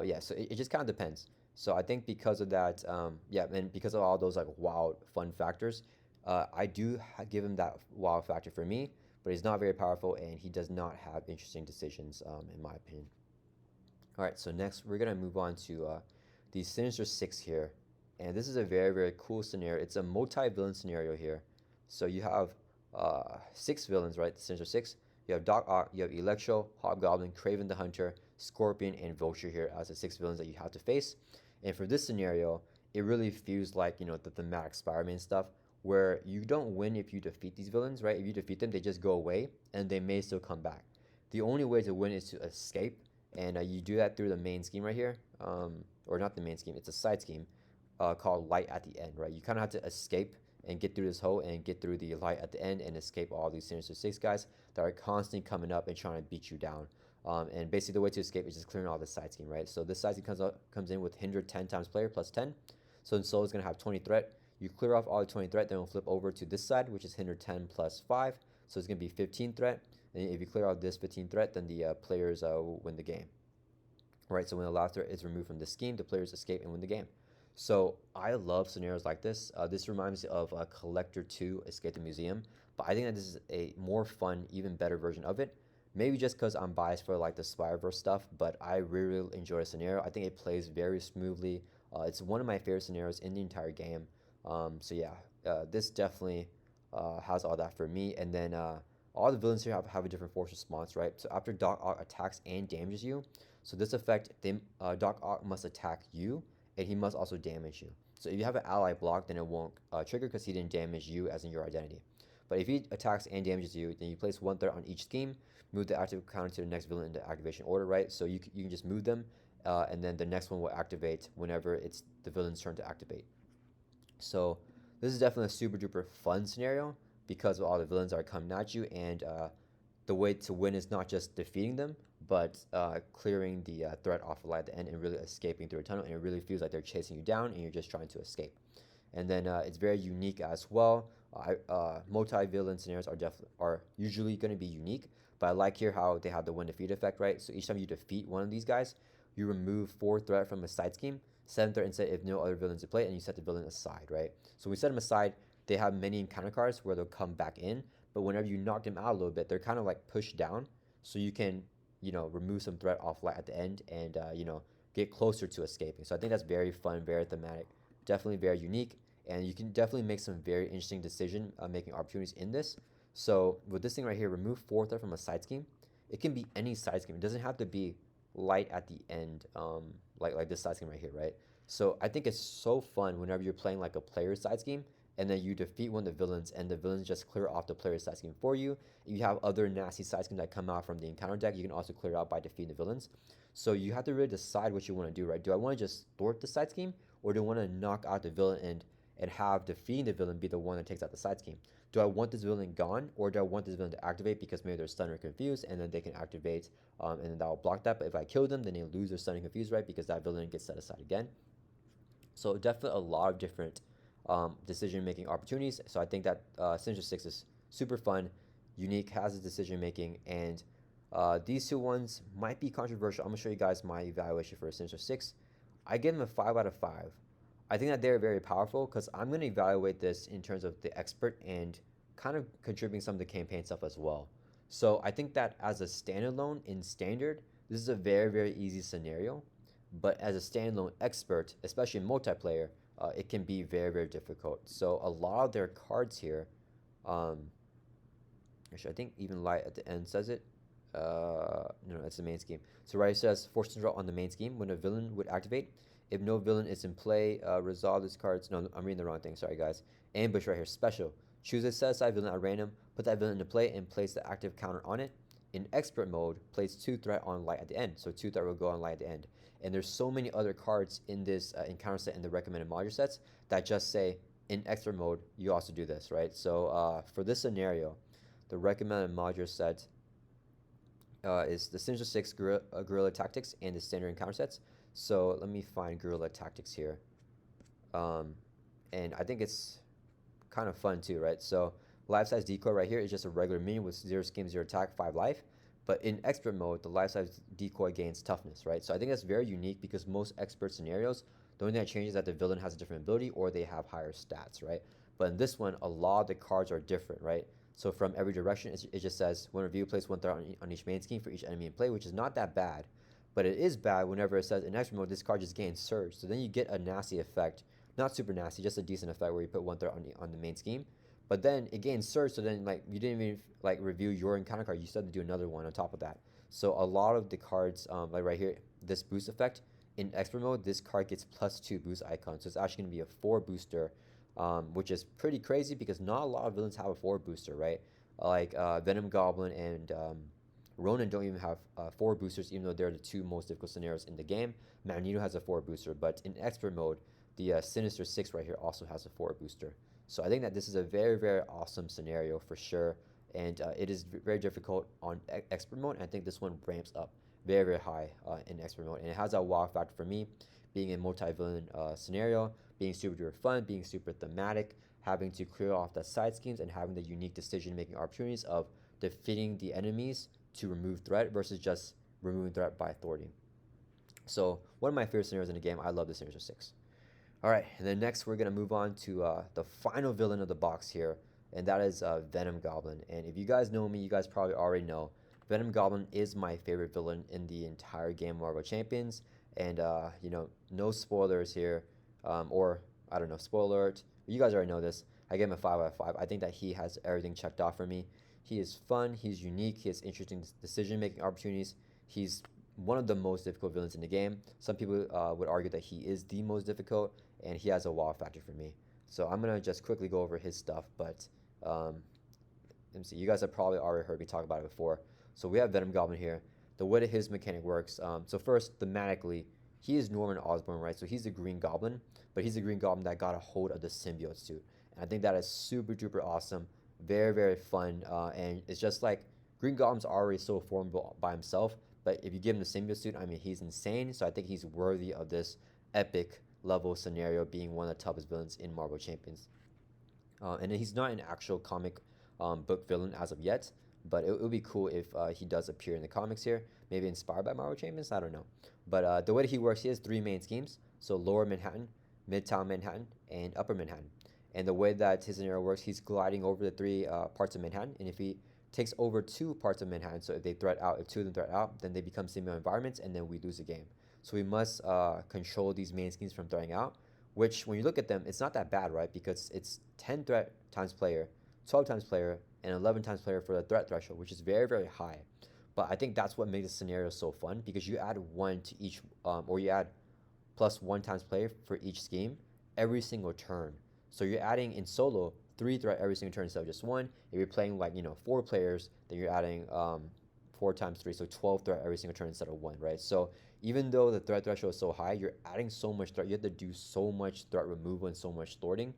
Yeah, so it just kind of depends. So I think because of that, yeah, and because of all those like wild fun factors, I do give him that wow factor for me, but he's not very powerful and he does not have interesting decisions, in my opinion. All right, so next we're gonna move on to the Sinister Six here, and this is a very very cool scenario. It's a multi-villain scenario here. So you have six villains, right? The Sinister Six. You have Doc Ock, you have Electro, Hobgoblin, Craven the Hunter, Scorpion, and Vulture here as the six villains that you have to face. And for this scenario, it really feels like, you know, the thematic Spider-Man stuff, where you don't win if you defeat these villains, right? If you defeat them, they just go away, and they may still come back. The only way to win is to escape, and you do that through the main scheme right here, or not the main scheme, it's a side scheme called Light at the End, right? You kind of have to escape and get through this hole and get through the light at the end and escape all these Sinister Six guys that are constantly coming up and trying to beat you down. And basically the way to escape is just clearing all the side scheme, right? So this side scheme comes in with hinder 10 times player plus 10. So Soul is going to have 20 threat. You clear off all the 20 threat, then we'll flip over to this side, which is hinder 10 plus 5. So it's going to be 15 threat. And if you clear out this 15 threat, then the players will win the game. Right, so when the last threat is removed from the scheme, the players escape and win the game. So I love scenarios like this. This reminds me of Collector 2 Escape the Museum, but I think that this is a more fun, even better version of it. Maybe just because I'm biased for like the Spider-Verse stuff, but I really, really enjoy the scenario. I think it plays very smoothly. It's one of my favorite scenarios in the entire game. So yeah, this definitely has all that for me. And then all the villains here have a different force response, right? So after Doc Ock attacks and damages you, so this effect, Doc Ock must attack you, and he must also damage you. So if you have an ally block, then it won't trigger because he didn't damage you as in your identity. But if he attacks and damages you, then you place one threat on each scheme, move the active counter to the next villain in the activation order, right? So you can just move them, and then the next one will activate whenever it's the villain's turn to activate. So this is definitely a super duper fun scenario because of all the villains that are coming at you, and the way to win is not just defeating them, but clearing the threat off the light at the end and really escaping through a tunnel, and it really feels like they're chasing you down and you're just trying to escape. And then it's very unique as well. Multi-villain scenarios are usually going to be unique, but I like here how they have the win defeat effect, right? So each time you defeat one of these guys, you remove 4 threat from a side scheme, 7 threat instead if no other villains in play, and you set the villain aside, right? So when we set them aside, they have many encounter cards where they'll come back in, but whenever you knock them out a little bit, they're kind of like pushed down, so you can, you know, remove some threat off light at the end and, you know, get closer to escaping. So I think that's very fun, very thematic, definitely very unique, and you can definitely make some very interesting decision making opportunities in this. So with this thing right here, remove 4 threat from a side scheme. It can be any side scheme. It doesn't have to be light at the end, like this side scheme right here, right? So I think it's so fun whenever you're playing like a player side scheme and then you defeat one of the villains and the villains just clear off the player's side scheme for you. If you have other nasty side schemes that come out from the encounter deck, you can also clear out by defeating the villains. So you have to really decide what you want to do, right? Do I want to just thwart the side scheme, or do I want to knock out the villain and have defeating the villain be the one that takes out the side scheme? Do I want this villain gone, or do I want this villain to activate because maybe they're stunned or confused, and then they can activate, and then that will block that. But if I kill them, then they lose their stun and confused, right? Because that villain gets set aside again. So definitely a lot of different decision-making opportunities. So I think that Sinister Six is super fun, unique, has its decision-making, and these two ones might be controversial. I'm gonna show you guys my evaluation for Sinister Six. I give them a 5 out of 5. I think that they're very powerful because I'm gonna evaluate this in terms of the expert and kind of contributing some of the campaign stuff as well. So I think that as a standalone in standard, this is a very, very easy scenario. But as a standalone expert, especially in multiplayer, it can be very, very difficult. So a lot of their cards here, um, actually, I think even light at the end says it. No, that's the main scheme. So right, it says force control on the main scheme when a villain would activate. If no villain is in play, resolve this card's. No, I'm reading the wrong thing. Sorry, guys. Ambush right here. Special. Choose a set aside villain at random. Put that villain into play and place the active counter on it. In expert mode, place 2 threat on light at the end. So 2 threat will go on light at the end. And there's so many other cards in this encounter set in the recommended module sets that just say in expert mode you also do this, right? So for this scenario, the recommended module set is the Sinister 6 Guerrilla Tactics and the standard encounter sets. So let me find Guerrilla Tactics here. And I think it's kind of fun too, right? So life size decoy right here is just a regular minion with 0 scheme, 0 attack, 5 life. But in expert mode, the life size decoy gains toughness, right? So I think that's very unique because most expert scenarios, the only thing that changes is that the villain has a different ability or they have higher stats, right? But in this one, a lot of the cards are different, right? So from every direction, it just says when review, place 1 threat on each main scheme for each enemy in play, which is not that bad. But it is bad whenever it says in expert mode, this card just gains surge. So then you get a nasty effect, not super nasty, just a decent effect where you put 1 threat on the main scheme. But then it gains surge, so then like you didn't even like review your encounter card. You still had to do another one on top of that. So a lot of the cards, like right here, this boost effect in expert mode, this card gets +2 boost icon. So it's actually going to be a 4 booster, which is pretty crazy because not a lot of villains have a 4 booster, right? Like Venom Goblin and Ronan don't even have 4 boosters, even though they're the 2 most difficult scenarios in the game. Magneto has a 4 booster, but in expert mode, the Sinister 6 right here also has a 4 booster. So I think that this is a very, very awesome scenario for sure. And it is very difficult on expert mode. And I think this one ramps up very, very high in expert mode. And it has that wow factor for me, being a multi-villain scenario, being super duper fun, being super thematic, having to clear off the side schemes, and having the unique decision-making opportunities of defeating the enemies to remove threat versus just removing threat by authority. So one of my favorite scenarios in the game. I love the Sinister 6. All right, and then next we're going to move on to the final villain of the box here, and that is Venom Goblin. And if you guys know me, you guys probably already know Venom Goblin is my favorite villain in the entire game of Marvel Champions. And, you know, no spoilers here, or, I don't know, spoiler alert. You guys already know this. I gave him a 5 out of 5. I think that he has everything checked off for me. He is fun, he's unique, he has interesting decision-making opportunities. He's one of the most difficult villains in the game. Some people would argue that he is the most difficult, and he has a wow factor for me. So I'm going to just quickly go over his stuff, but let me see. You guys have probably already heard me talk about it before. So we have Venom Goblin here. The way that his mechanic works, so first, thematically, he is Norman Osborn, right? So he's the Green Goblin, but he's the Green Goblin that got a hold of the symbiote suit. And I think that is super duper awesome, very, very fun, and it's just like Green Goblin's already so formidable by himself, but if you give him the symbiote suit, I mean, he's insane. So I think he's worthy of this epic level scenario, being one of the toughest villains in Marvel Champions. And he's not an actual comic book villain as of yet, but it would be cool if he does appear in the comics here, maybe inspired by Marvel Champions, I don't know. But the way that he works, he has 3 main schemes, so Lower Manhattan, Midtown Manhattan, and Upper Manhattan. And the way that his scenario works, he's gliding over the 3 parts of Manhattan, and if he takes over 2 parts of Manhattan, so if they threat out, if 2 of them threat out, then they become similar environments, and then we lose the game. So we must control these main schemes from throwing out, which when you look at them, it's not that bad, right? Because it's 10 threat times player, 12 times player, and 11 times player for the threat threshold, which is very, very high. But I think that's what makes the scenario so fun, because you add 1 to each, or you add +1 times player for each scheme every single turn. So you're adding in solo 3 threat every single turn instead of just 1. If you're playing like, 4 players, then you're adding 4 times 3, so 12 threat every single turn instead of 1, right? So even though the threat threshold is so high, you're adding so much threat. You have to do so much threat removal and so much thwarting.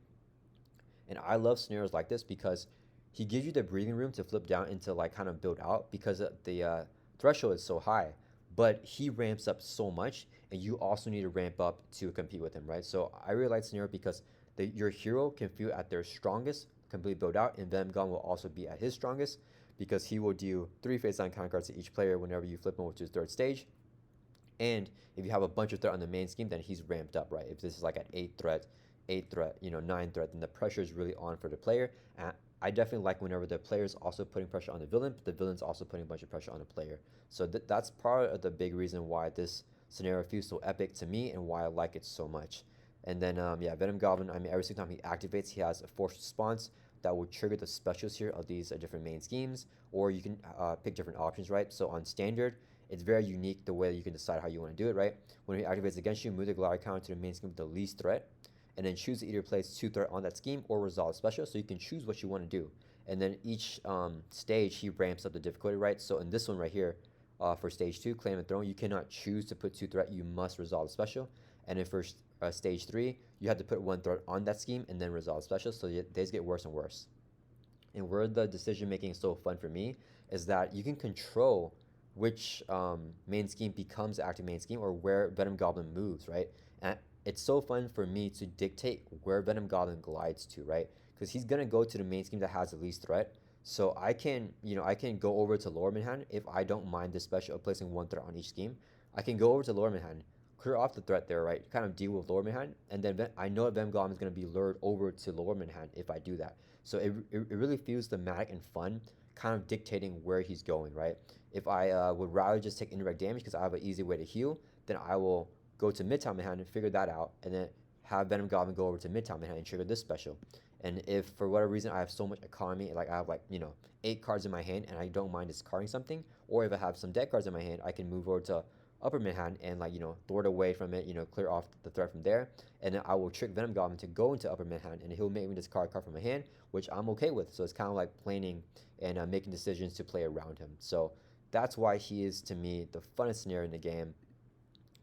And I love scenarios like this because he gives you the breathing room to flip down and to like kind of build out, because the threshold is so high. But he ramps up so much, and you also need to ramp up to compete with him, right? So I really like scenario because your hero can feel at their strongest, completely build out, and Venom Goblin will also be at his strongest because he will deal 3 face-down counter cards to each player whenever you flip him to his 3rd stage. And if you have a bunch of threat on the main scheme, then he's ramped up, right? If this is like at 8 threat 8 threat, 9 threat, then the pressure is really on for the player. And I definitely like whenever the player is also putting pressure on the villain, but the villain's also putting a bunch of pressure on the player. So that's part of the big reason why this scenario feels so epic to me and why I like it so much. And then, yeah, Venom Goblin, I mean, every single time he activates, he has a force response that will trigger the specials here of these different main schemes, or you can pick different options, right? So on standard, it's very unique the way you can decide how you want to do it, right? When he activates against you, move the glider counter to the main scheme with the least threat, and then choose to either place 2 threat on that scheme or resolve special, so you can choose what you want to do. And then each stage, he ramps up the difficulty, right? So in this one right here, for stage 2, claim and throne, you cannot choose to put 2 threat, you must resolve the special. And then for stage 3, you have to put 1 threat on that scheme and then resolve special, so these get worse and worse. And where the decision making is so fun for me is that you can control which main scheme becomes the active main scheme, or where Venom Goblin moves, right? And it's so fun for me to dictate where Venom Goblin glides to, right? Because he's gonna go to the main scheme that has the least threat. So I can, I can go over to Lower Manhattan if I don't mind the special of placing 1 threat on each scheme. I can go over to Lower Manhattan, clear off the threat there, right? Kind of deal with Lower Manhattan, and then I know that Venom Goblin is going to be lured over to Lower Manhattan if I do that. So it really feels thematic and fun, kind of dictating where he's going, right? If I would rather just take indirect damage because I have an easy way to heal, then I will go to Midtown Manhattan and figure that out, and then have Venom Goblin go over to Midtown Manhattan and trigger this special. And if for whatever reason I have so much economy, like I have 8 cards in my hand and I don't mind discarding something, or if I have some dead cards in my hand, I can move over to Upper Manhattan and throw it away from it, clear off the threat from there, and then I will trick Venom Goblin to go into Upper Manhattan, and he'll make me discard a card from my hand, which I'm okay with. So it's kind of like planning and making decisions to play around him. So that's why he is, to me, the funnest scenario in the game.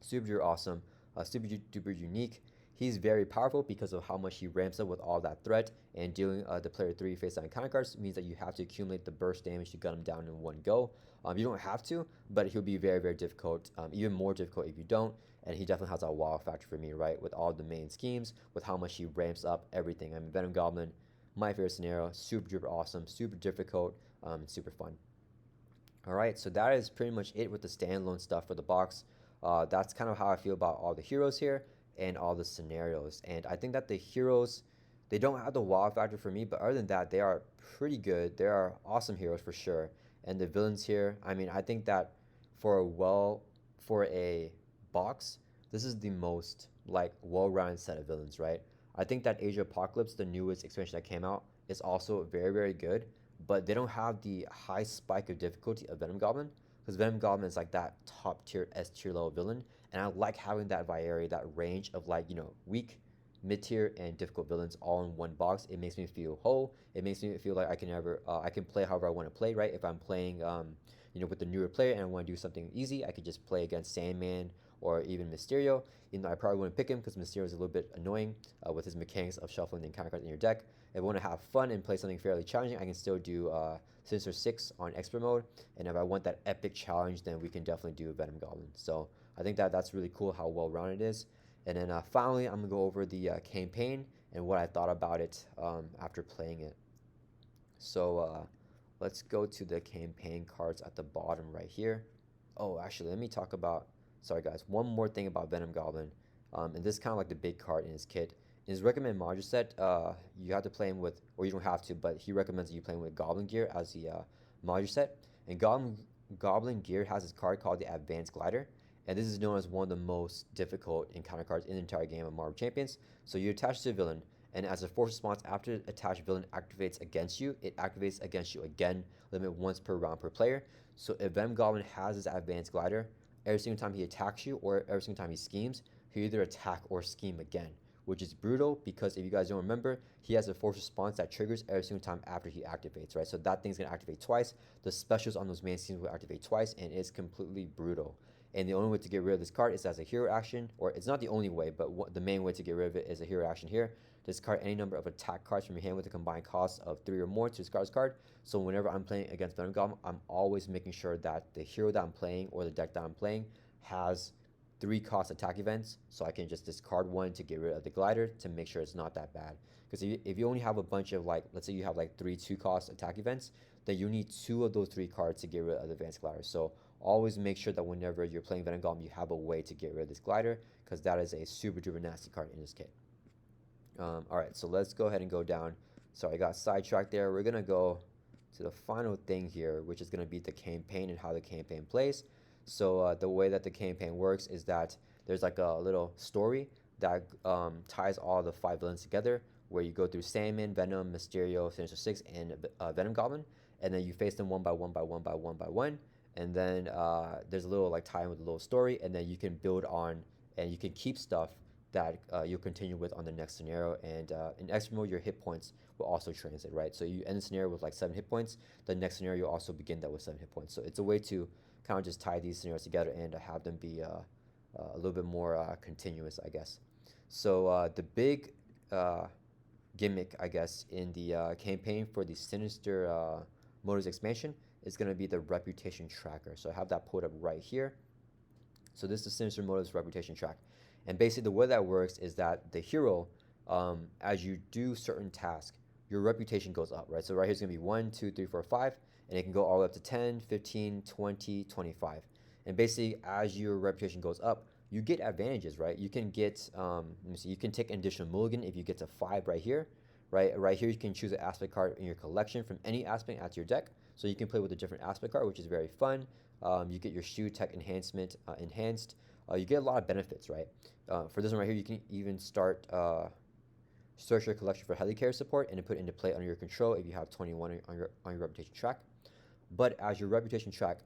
Super duper awesome, super duper unique. He's very powerful because of how much he ramps up with all that threat, and dealing the player 3 face down counter cards means that you have to accumulate the burst damage to gun him down in one go. You don't have to, but he'll be very, very difficult, even more difficult if you don't, and he definitely has a wow factor for me, right, with all the main schemes, with how much he ramps up everything. I mean, Venom Goblin, my favorite scenario, super duper awesome, super difficult, and super fun. Alright, so that is pretty much it with the standalone stuff for the box. That's kind of how I feel about all the heroes here and all the scenarios. And I think that the heroes, they don't have the wow factor for me, but other than that, they are pretty good. They are awesome heroes for sure. And the villains here, I mean, I think that for a box, this is the most well-rounded set of villains, right? I think that Age of Apocalypse, the newest expansion that came out, is also very, very good, but they don't have the high spike of difficulty of Venom Goblin, because Venom Goblin is like that top tier S tier level villain, and I like having that variety, that range of weak, mid tier, and difficult villains all in one box. It makes me feel whole. It makes me feel like I can play however I want to play, right? If I'm playing with the newer player and I want to do something easy, I could just play against Sandman or even Mysterio. I probably wouldn't pick him because Mysterio is a little bit annoying with his mechanics of shuffling the encounter cards in your deck. If I want to have fun and play something fairly challenging, I can still do Sinister 6 on Expert mode. And if I want that epic challenge, then we can definitely do Venom Goblin. So I think that that's really cool how well-rounded it is. And then finally, I'm going to go over the campaign and what I thought about it after playing it. So let's go to the campaign cards at the bottom right here. Oh, actually, let me talk about, sorry guys, one more thing about Venom Goblin. And this is kind of like the big card in his kit. In his recommended module set, you have to play him with, or you don't have to, but he recommends that you play him with Goblin Gear as the module set. And Goblin Gear has this card called the Advanced Glider, and this is known as one of the most difficult encounter cards in the entire game of Marvel Champions. So you attach to a villain, and as a force response, after the attached villain activates against you, it activates against you again, limit once per round per player. So if Venom Goblin has his Advanced Glider, every single time he attacks you or every single time he schemes, he'll either attack or scheme again, which is brutal because if you guys don't remember, he has a force response that triggers every single time after he activates, right? So that thing's gonna activate twice. The specials on those main schemes will activate twice, and it's completely brutal. And the only way to get rid of this card is as a hero action, or it's not the only way, but the main way to get rid of it is a hero action here. Discard any number of attack cards from your hand with a combined cost of 3 or more to discard this card. So whenever I'm playing against Venom Goblin, I'm always making sure that the hero that I'm playing or the deck that I'm playing has 3 cost attack events, so I can just discard one to get rid of the glider to make sure it's not that bad. Because if you only have a bunch of let's say you have 3 2-cost attack events, then you need 2 of those 3 cards to get rid of the advanced glider. So always make sure that whenever you're playing Venom Goblin, you have a way to get rid of this glider, because that is a super duper nasty card in this kit. All right, so let's go ahead and go down. Sorry, I got sidetracked there. We're gonna go to the final thing here, which is gonna be the campaign and how the campaign plays. So the way that the campaign works is that there's like a little story that ties all the 5 villains together, where you go through Sandman, Venom, Mysterio, Sinister Six, and Venom Goblin, and then you face them one by one by one by one by one, and then there's a little like tie in with a little story, and then you can build on and you can keep stuff that you'll continue with on the next scenario. And in extra mode, your hit points will also translate, right? So you end the scenario with like 7 hit points. The next scenario, you'll also begin that with 7 hit points. So it's a way to kind of just tie these scenarios together and have them be a little bit more continuous, I guess. So the big gimmick, I guess, in the campaign for the Sinister Motives expansion is going to be the reputation tracker. So I have that pulled up right here. So this is the Sinister Motives reputation track. And basically the way that works is that the hero, as you do certain tasks, your reputation goes up, right? So right here is going to be 1, 2, 3, 4, 5, and it can go all the way up to 10, 15, 20, 25. And basically as your reputation goes up, you get advantages, right? You can get, let me see, you can take an additional mulligan if you get to 5 right here. Right here you can choose an aspect card in your collection from any aspect add to your deck. So you can play with a different aspect card, which is very fun. You get your shoe tech enhancement enhanced. You get a lot of benefits, right? For this one right here, you can even start search your collection for helicarrier support and then put it into play under your control if you have 21 on your reputation track. But as your reputation track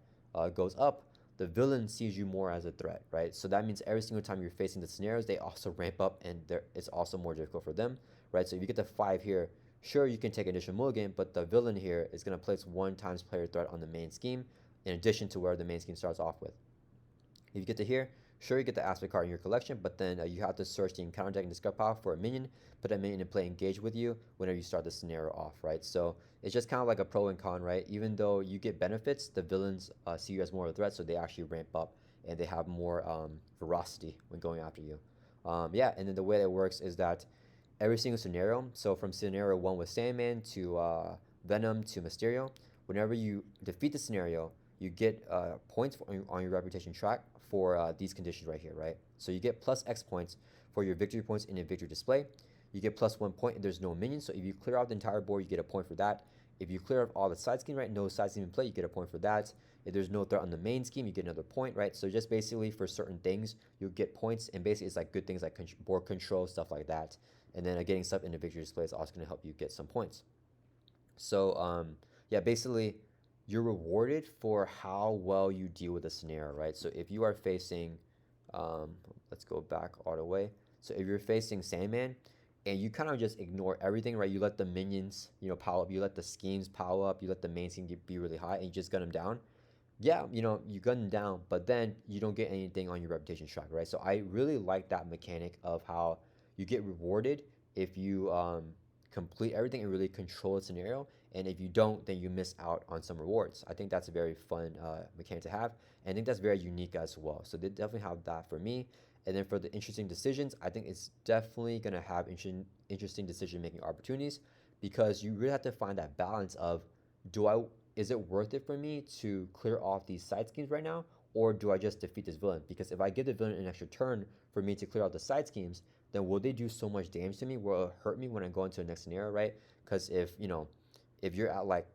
goes up, the villain sees you more as a threat, right? So that means every single time you're facing the scenarios, they also ramp up, and it's also more difficult for them, right? So if you get the 5 here, sure, you can take additional mulligan, but the villain here is going to place 1 times player threat on the main scheme, in addition to where the main scheme starts off with. If you get to here, sure, you get the aspect card in your collection, but then you have to search the encounter deck and discard pile for a minion, put that minion in play, engage with you whenever you start the scenario off, right? So it's just kind of like a pro and con, right? Even though you get benefits, the villains see you as more of a threat, so they actually ramp up and they have more ferocity when going after you. Yeah, and then the way that it works is that every single scenario, so from scenario 1 with Sandman to Venom to Mysterio, whenever you defeat the scenario, you get points on your reputation track for these conditions right here, right? So you get plus X points for your victory points in a victory display. You get plus 1 point if there's no minions. So if you clear out the entire board, you get a point for that. If you clear out all the side scheme, right, no side scheme in play, you get a point for that. If there's no threat on the main scheme, you get another point, right? So just basically for certain things, you get points, and basically it's like good things like board control, stuff like that. And then getting stuff in a victory display is also going to help you get some points. So yeah, basically you're rewarded for how well you deal with the scenario, right? So if you are facing, let's go back all the way. So if you're facing Sandman and you kind of just ignore everything, right? You let the minions, pile up, you let the schemes pile up, you let the main scheme be really high, and you just gun them down. Yeah, you gun them down, but then you don't get anything on your reputation track, right? So I really like that mechanic of how you get rewarded if you complete everything and really control the scenario. And if you don't, then you miss out on some rewards. I think that's a very fun mechanic to have. And I think that's very unique as well. So they definitely have that for me. And then for the interesting decisions, I think it's definitely going to have interesting decision-making opportunities, because you really have to find that balance of, is it worth it for me to clear off these side schemes right now, or do I just defeat this villain? Because if I give the villain an extra turn for me to clear out the side schemes, then will they do so much damage to me? Will it hurt me when I go into the next scenario, right? Because if you're at like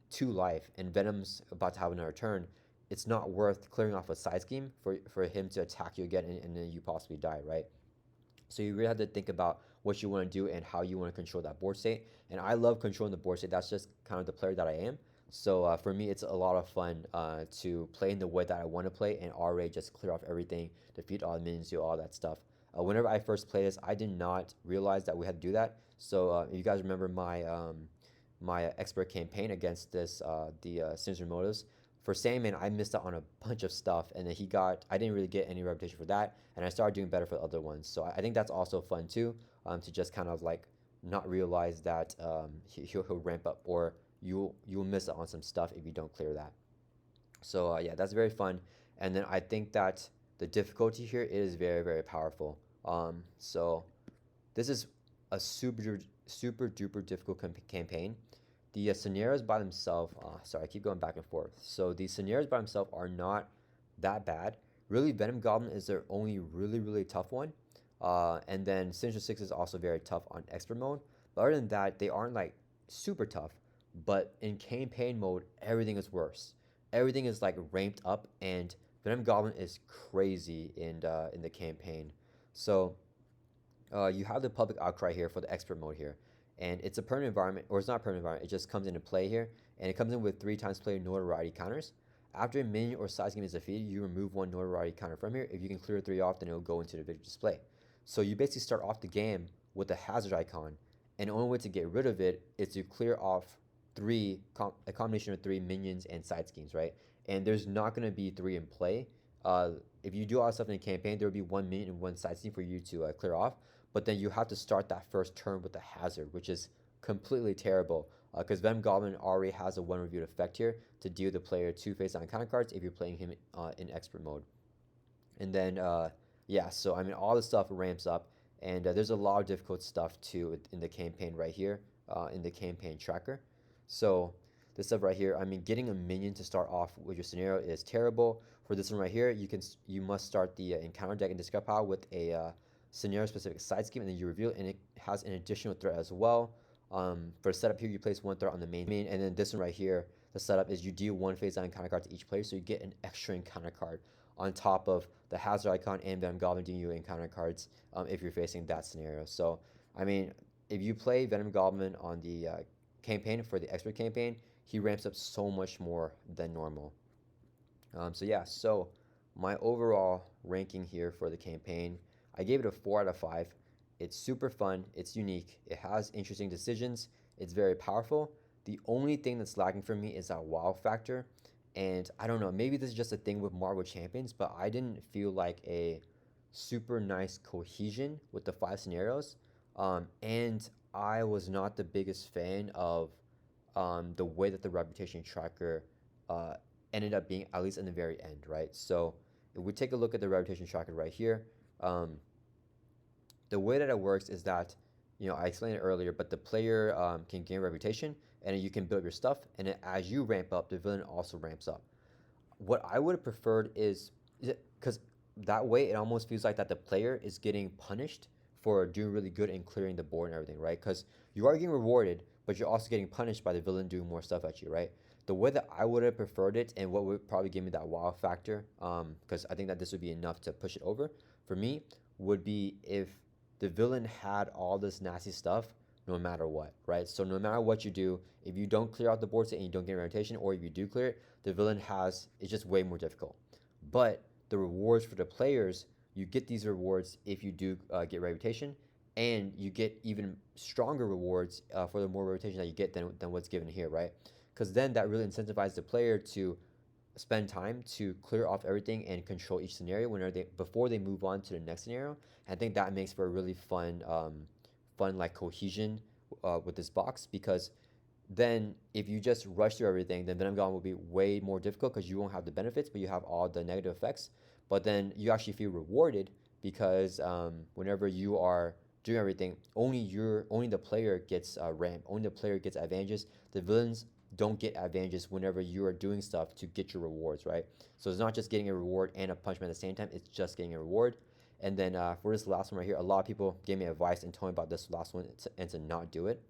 2 life and Venom's about to have another turn, it's not worth clearing off a side scheme for him to attack you again, and then you possibly die, right? So you really have to think about what you want to do and how you want to control that board state. And I love controlling the board state. That's just kind of the player that I am. So for me, it's a lot of fun to play in the way that I want to play and already just clear off everything, defeat all the minions, do all that stuff. Whenever I first played this, I did not realize that we had to do that. So if you guys remember my expert campaign against this, the Sinister Motives, for Sandman, I missed out on a bunch of stuff, and then I didn't really get any reputation for that, and I started doing better for the other ones. So I think that's also fun too, to just kind of like not realize that he'll ramp up, or you'll miss out on some stuff if you don't clear that. So yeah, that's very fun. And then I think that the difficulty here is very, very powerful. So this is a super duper difficult campaign. The scenarios by themselves, sorry, I keep going back and forth. So the scenarios by themselves are not that bad. Really, Venom Goblin is their only really, really tough one. And then Sinister Six is also very tough on expert mode. But other than that, they aren't like super tough. But in campaign mode, everything is worse. Everything is like ramped up, and Venom Goblin is crazy in the campaign. So you have the public outcry here for the expert mode here, and it's a permanent environment, or it's not a permanent environment. It just comes into play here, and it comes in with 3 times player notoriety counters. After a minion or side scheme is defeated, you remove 1 notoriety counter from here. If you can clear 3 off, then it will go into the video display. So you basically start off the game with a hazard icon, and the only way to get rid of it is to clear off a combination of 3 minions and side schemes, right? And there's not going to be 3 in play. If you do all stuff in a campaign, there will be 1 minion and 1 side scheme for you to clear off. But then you have to start that first turn with a hazard, which is completely terrible because Venom Goblin already has a 1 reviewed effect here to deal the player 2 face-down counter cards if you're playing him in expert mode. And then, yeah, so I mean, all the stuff ramps up, and there's a lot of difficult stuff too in the campaign right here, in the campaign tracker. So this stuff right here, I mean, getting a minion to start off with your scenario is terrible. For this one right here, you must start the encounter deck in discard pile with a scenario-specific side scheme, and then you reveal it, and it has an additional threat as well. For setup here, you place 1 threat on the main, and then this one right here, the setup is you deal 1 face-down encounter card to each player, so you get an extra encounter card on top of the hazard icon and Venom Goblin dealing you encounter cards if you're facing that scenario. So, I mean, if you play Venom Goblin on the campaign for the expert campaign, he ramps up so much more than normal. So yeah, so my overall ranking here for the campaign, I gave it a 4 out of 5. It's super fun, it's unique, it has interesting decisions, it's very powerful. The only thing that's lacking for me is that wow factor. And I don't know, maybe this is just a thing with Marvel Champions, but I didn't feel like a super nice cohesion with the 5 scenarios. And I was not the biggest fan of the way that the reputation tracker ended up being, at least in the very end, right? So if we take a look at the reputation tracker right here, the way that it works is that, you know, I explained it earlier, but the player can gain reputation, and you can build your stuff, and as you ramp up, the villain also ramps up. What I would have preferred is because that way it almost feels like that the player is getting punished for doing really good and clearing the board and everything, right? Because you are getting rewarded, but you're also getting punished by the villain doing more stuff at you, right? The way that I would have preferred it, and what would probably give me that wow factor, because I think that this would be enough to push it over for me, would be if the villain had all this nasty stuff no matter what, right? So no matter what you do, if you don't clear out the board state and you don't get reputation, or if you do clear it, the villain it's just way more difficult. But the rewards for the players, you get these rewards if you do get reputation, and you get even stronger rewards for the more reputation that you get than what's given here, right? Because then that really incentivizes the player to spend time to clear off everything and control each scenario before they move on to the next scenario. And I think that makes for a really fun like cohesion with this box, because then if you just rush through everything, then Venom Goblin will be way more difficult because you won't have the benefits, but you have all the negative effects. But then you actually feel rewarded because whenever you are doing everything, only the player gets ramp, only the player gets advantages. The villains don't get advantages whenever you are doing stuff to get your rewards, right? So it's not just getting a reward and a punishment at the same time, it's just getting a reward. And then for this last one right here, a lot of people gave me advice and told me about this last one and to not do it.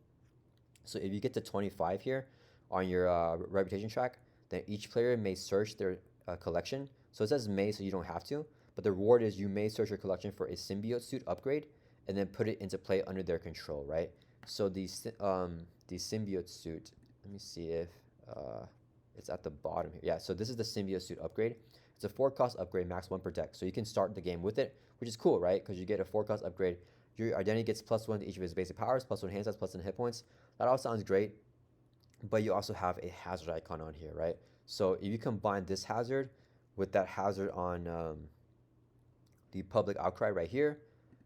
So if you get to 25 here on your reputation track, then each player may search their collection. So it says may, so you don't have to, but the reward is you may search your collection for a symbiote suit upgrade and then put it into play under their control, right? So the symbiote suit, let me see if it's at the bottom here. Yeah, so this is the symbiote suit upgrade. It's a 4-cost upgrade, max 1 per deck. So you can start the game with it, which is cool, right? Because you get a 4-cost upgrade. Your identity gets +1 to each of his basic powers, +1 hand stats, +1 hit points. That all sounds great, but you also have a hazard icon on here, right? So if you combine this hazard with that hazard on the public outcry right here,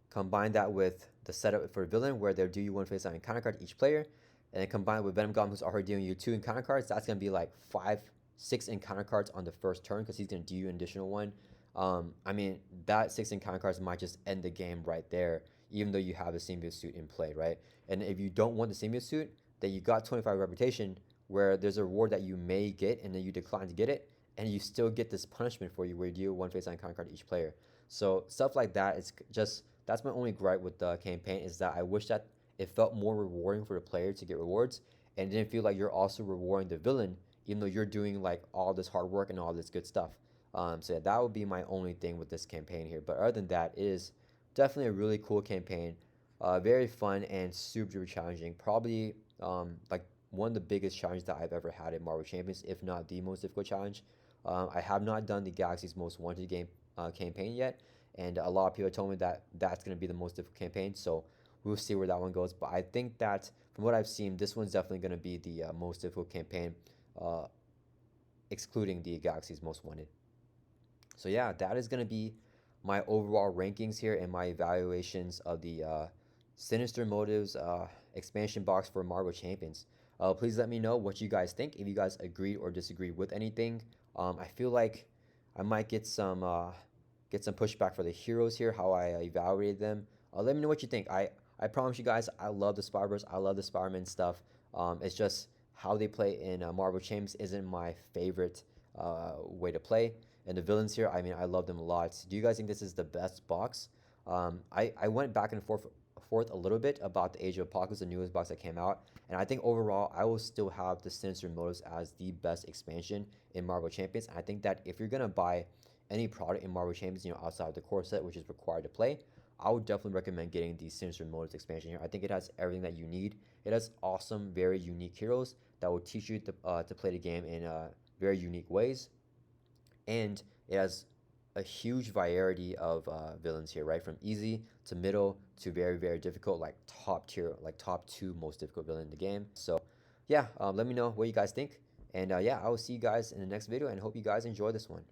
combine that with the setup for villain where they'll do you 1 face down encounter card to each player, and then combine it with Venom Goblin who's already dealing you 2 encounter cards, that's going to be like 5-6 encounter cards on the first turn because he's going to do you an additional one. I mean, that 6 encounter cards might just end the game right there, even though you have a symbiote suit in play, right? And if you don't want the symbiote suit, then you got 25 reputation where there's a reward that you may get and then you decline to get it, and you still get this punishment for you where you deal 1 face down encounter card to each player. So stuff like that is just That's my only gripe with the campaign, is that I wish that it felt more rewarding for the player to get rewards, and it didn't feel like you're also rewarding the villain, even though you're doing like all this hard work and all this good stuff. So yeah, that would be my only thing with this campaign here. But other than that, it is definitely a really cool campaign, very fun and super challenging. Probably like one of the biggest challenges that I've ever had in Marvel Champions, if not the most difficult challenge. I have not done the Galaxy's Most Wanted game campaign yet, and a lot of people told me that that's going to be the most difficult campaign. So we'll see where that one goes. But I think that from what I've seen, this one's definitely going to be the most difficult campaign, uh, excluding the Galaxy's Most Wanted. So yeah, that is going to be my overall rankings here and my evaluations of the Sinister Motives expansion box for Marvel Champions. Please let me know what you guys think, if you guys agree or disagree with anything. I feel like I might get some pushback for the heroes here, how I evaluated them. Let me know what you think. I promise you guys, I love the Spider-Verse. I love the Spider-Man stuff. It's just how they play in Marvel Champions isn't my favorite way to play. And the villains here, I mean, I love them a lot. Do you guys think this is the best box? I went back and forth a little bit about the Age of Apocalypse, the newest box that came out, and I think overall I will still have the Sinister Motives as the best expansion in Marvel Champions. And I think that if you're gonna buy any product in Marvel Champions, outside of the core set, which is required to play, I would definitely recommend getting the Sinister Motives expansion here. I think it has everything that you need. It has awesome, very unique heroes that will teach you to play the game in very unique ways, and it has a huge variety of villains here, right? From easy to middle to very, very difficult, like top tier, like top two most difficult villain in the game. So, yeah, let me know what you guys think. And yeah, I will see you guys in the next video and hope you guys enjoy this one.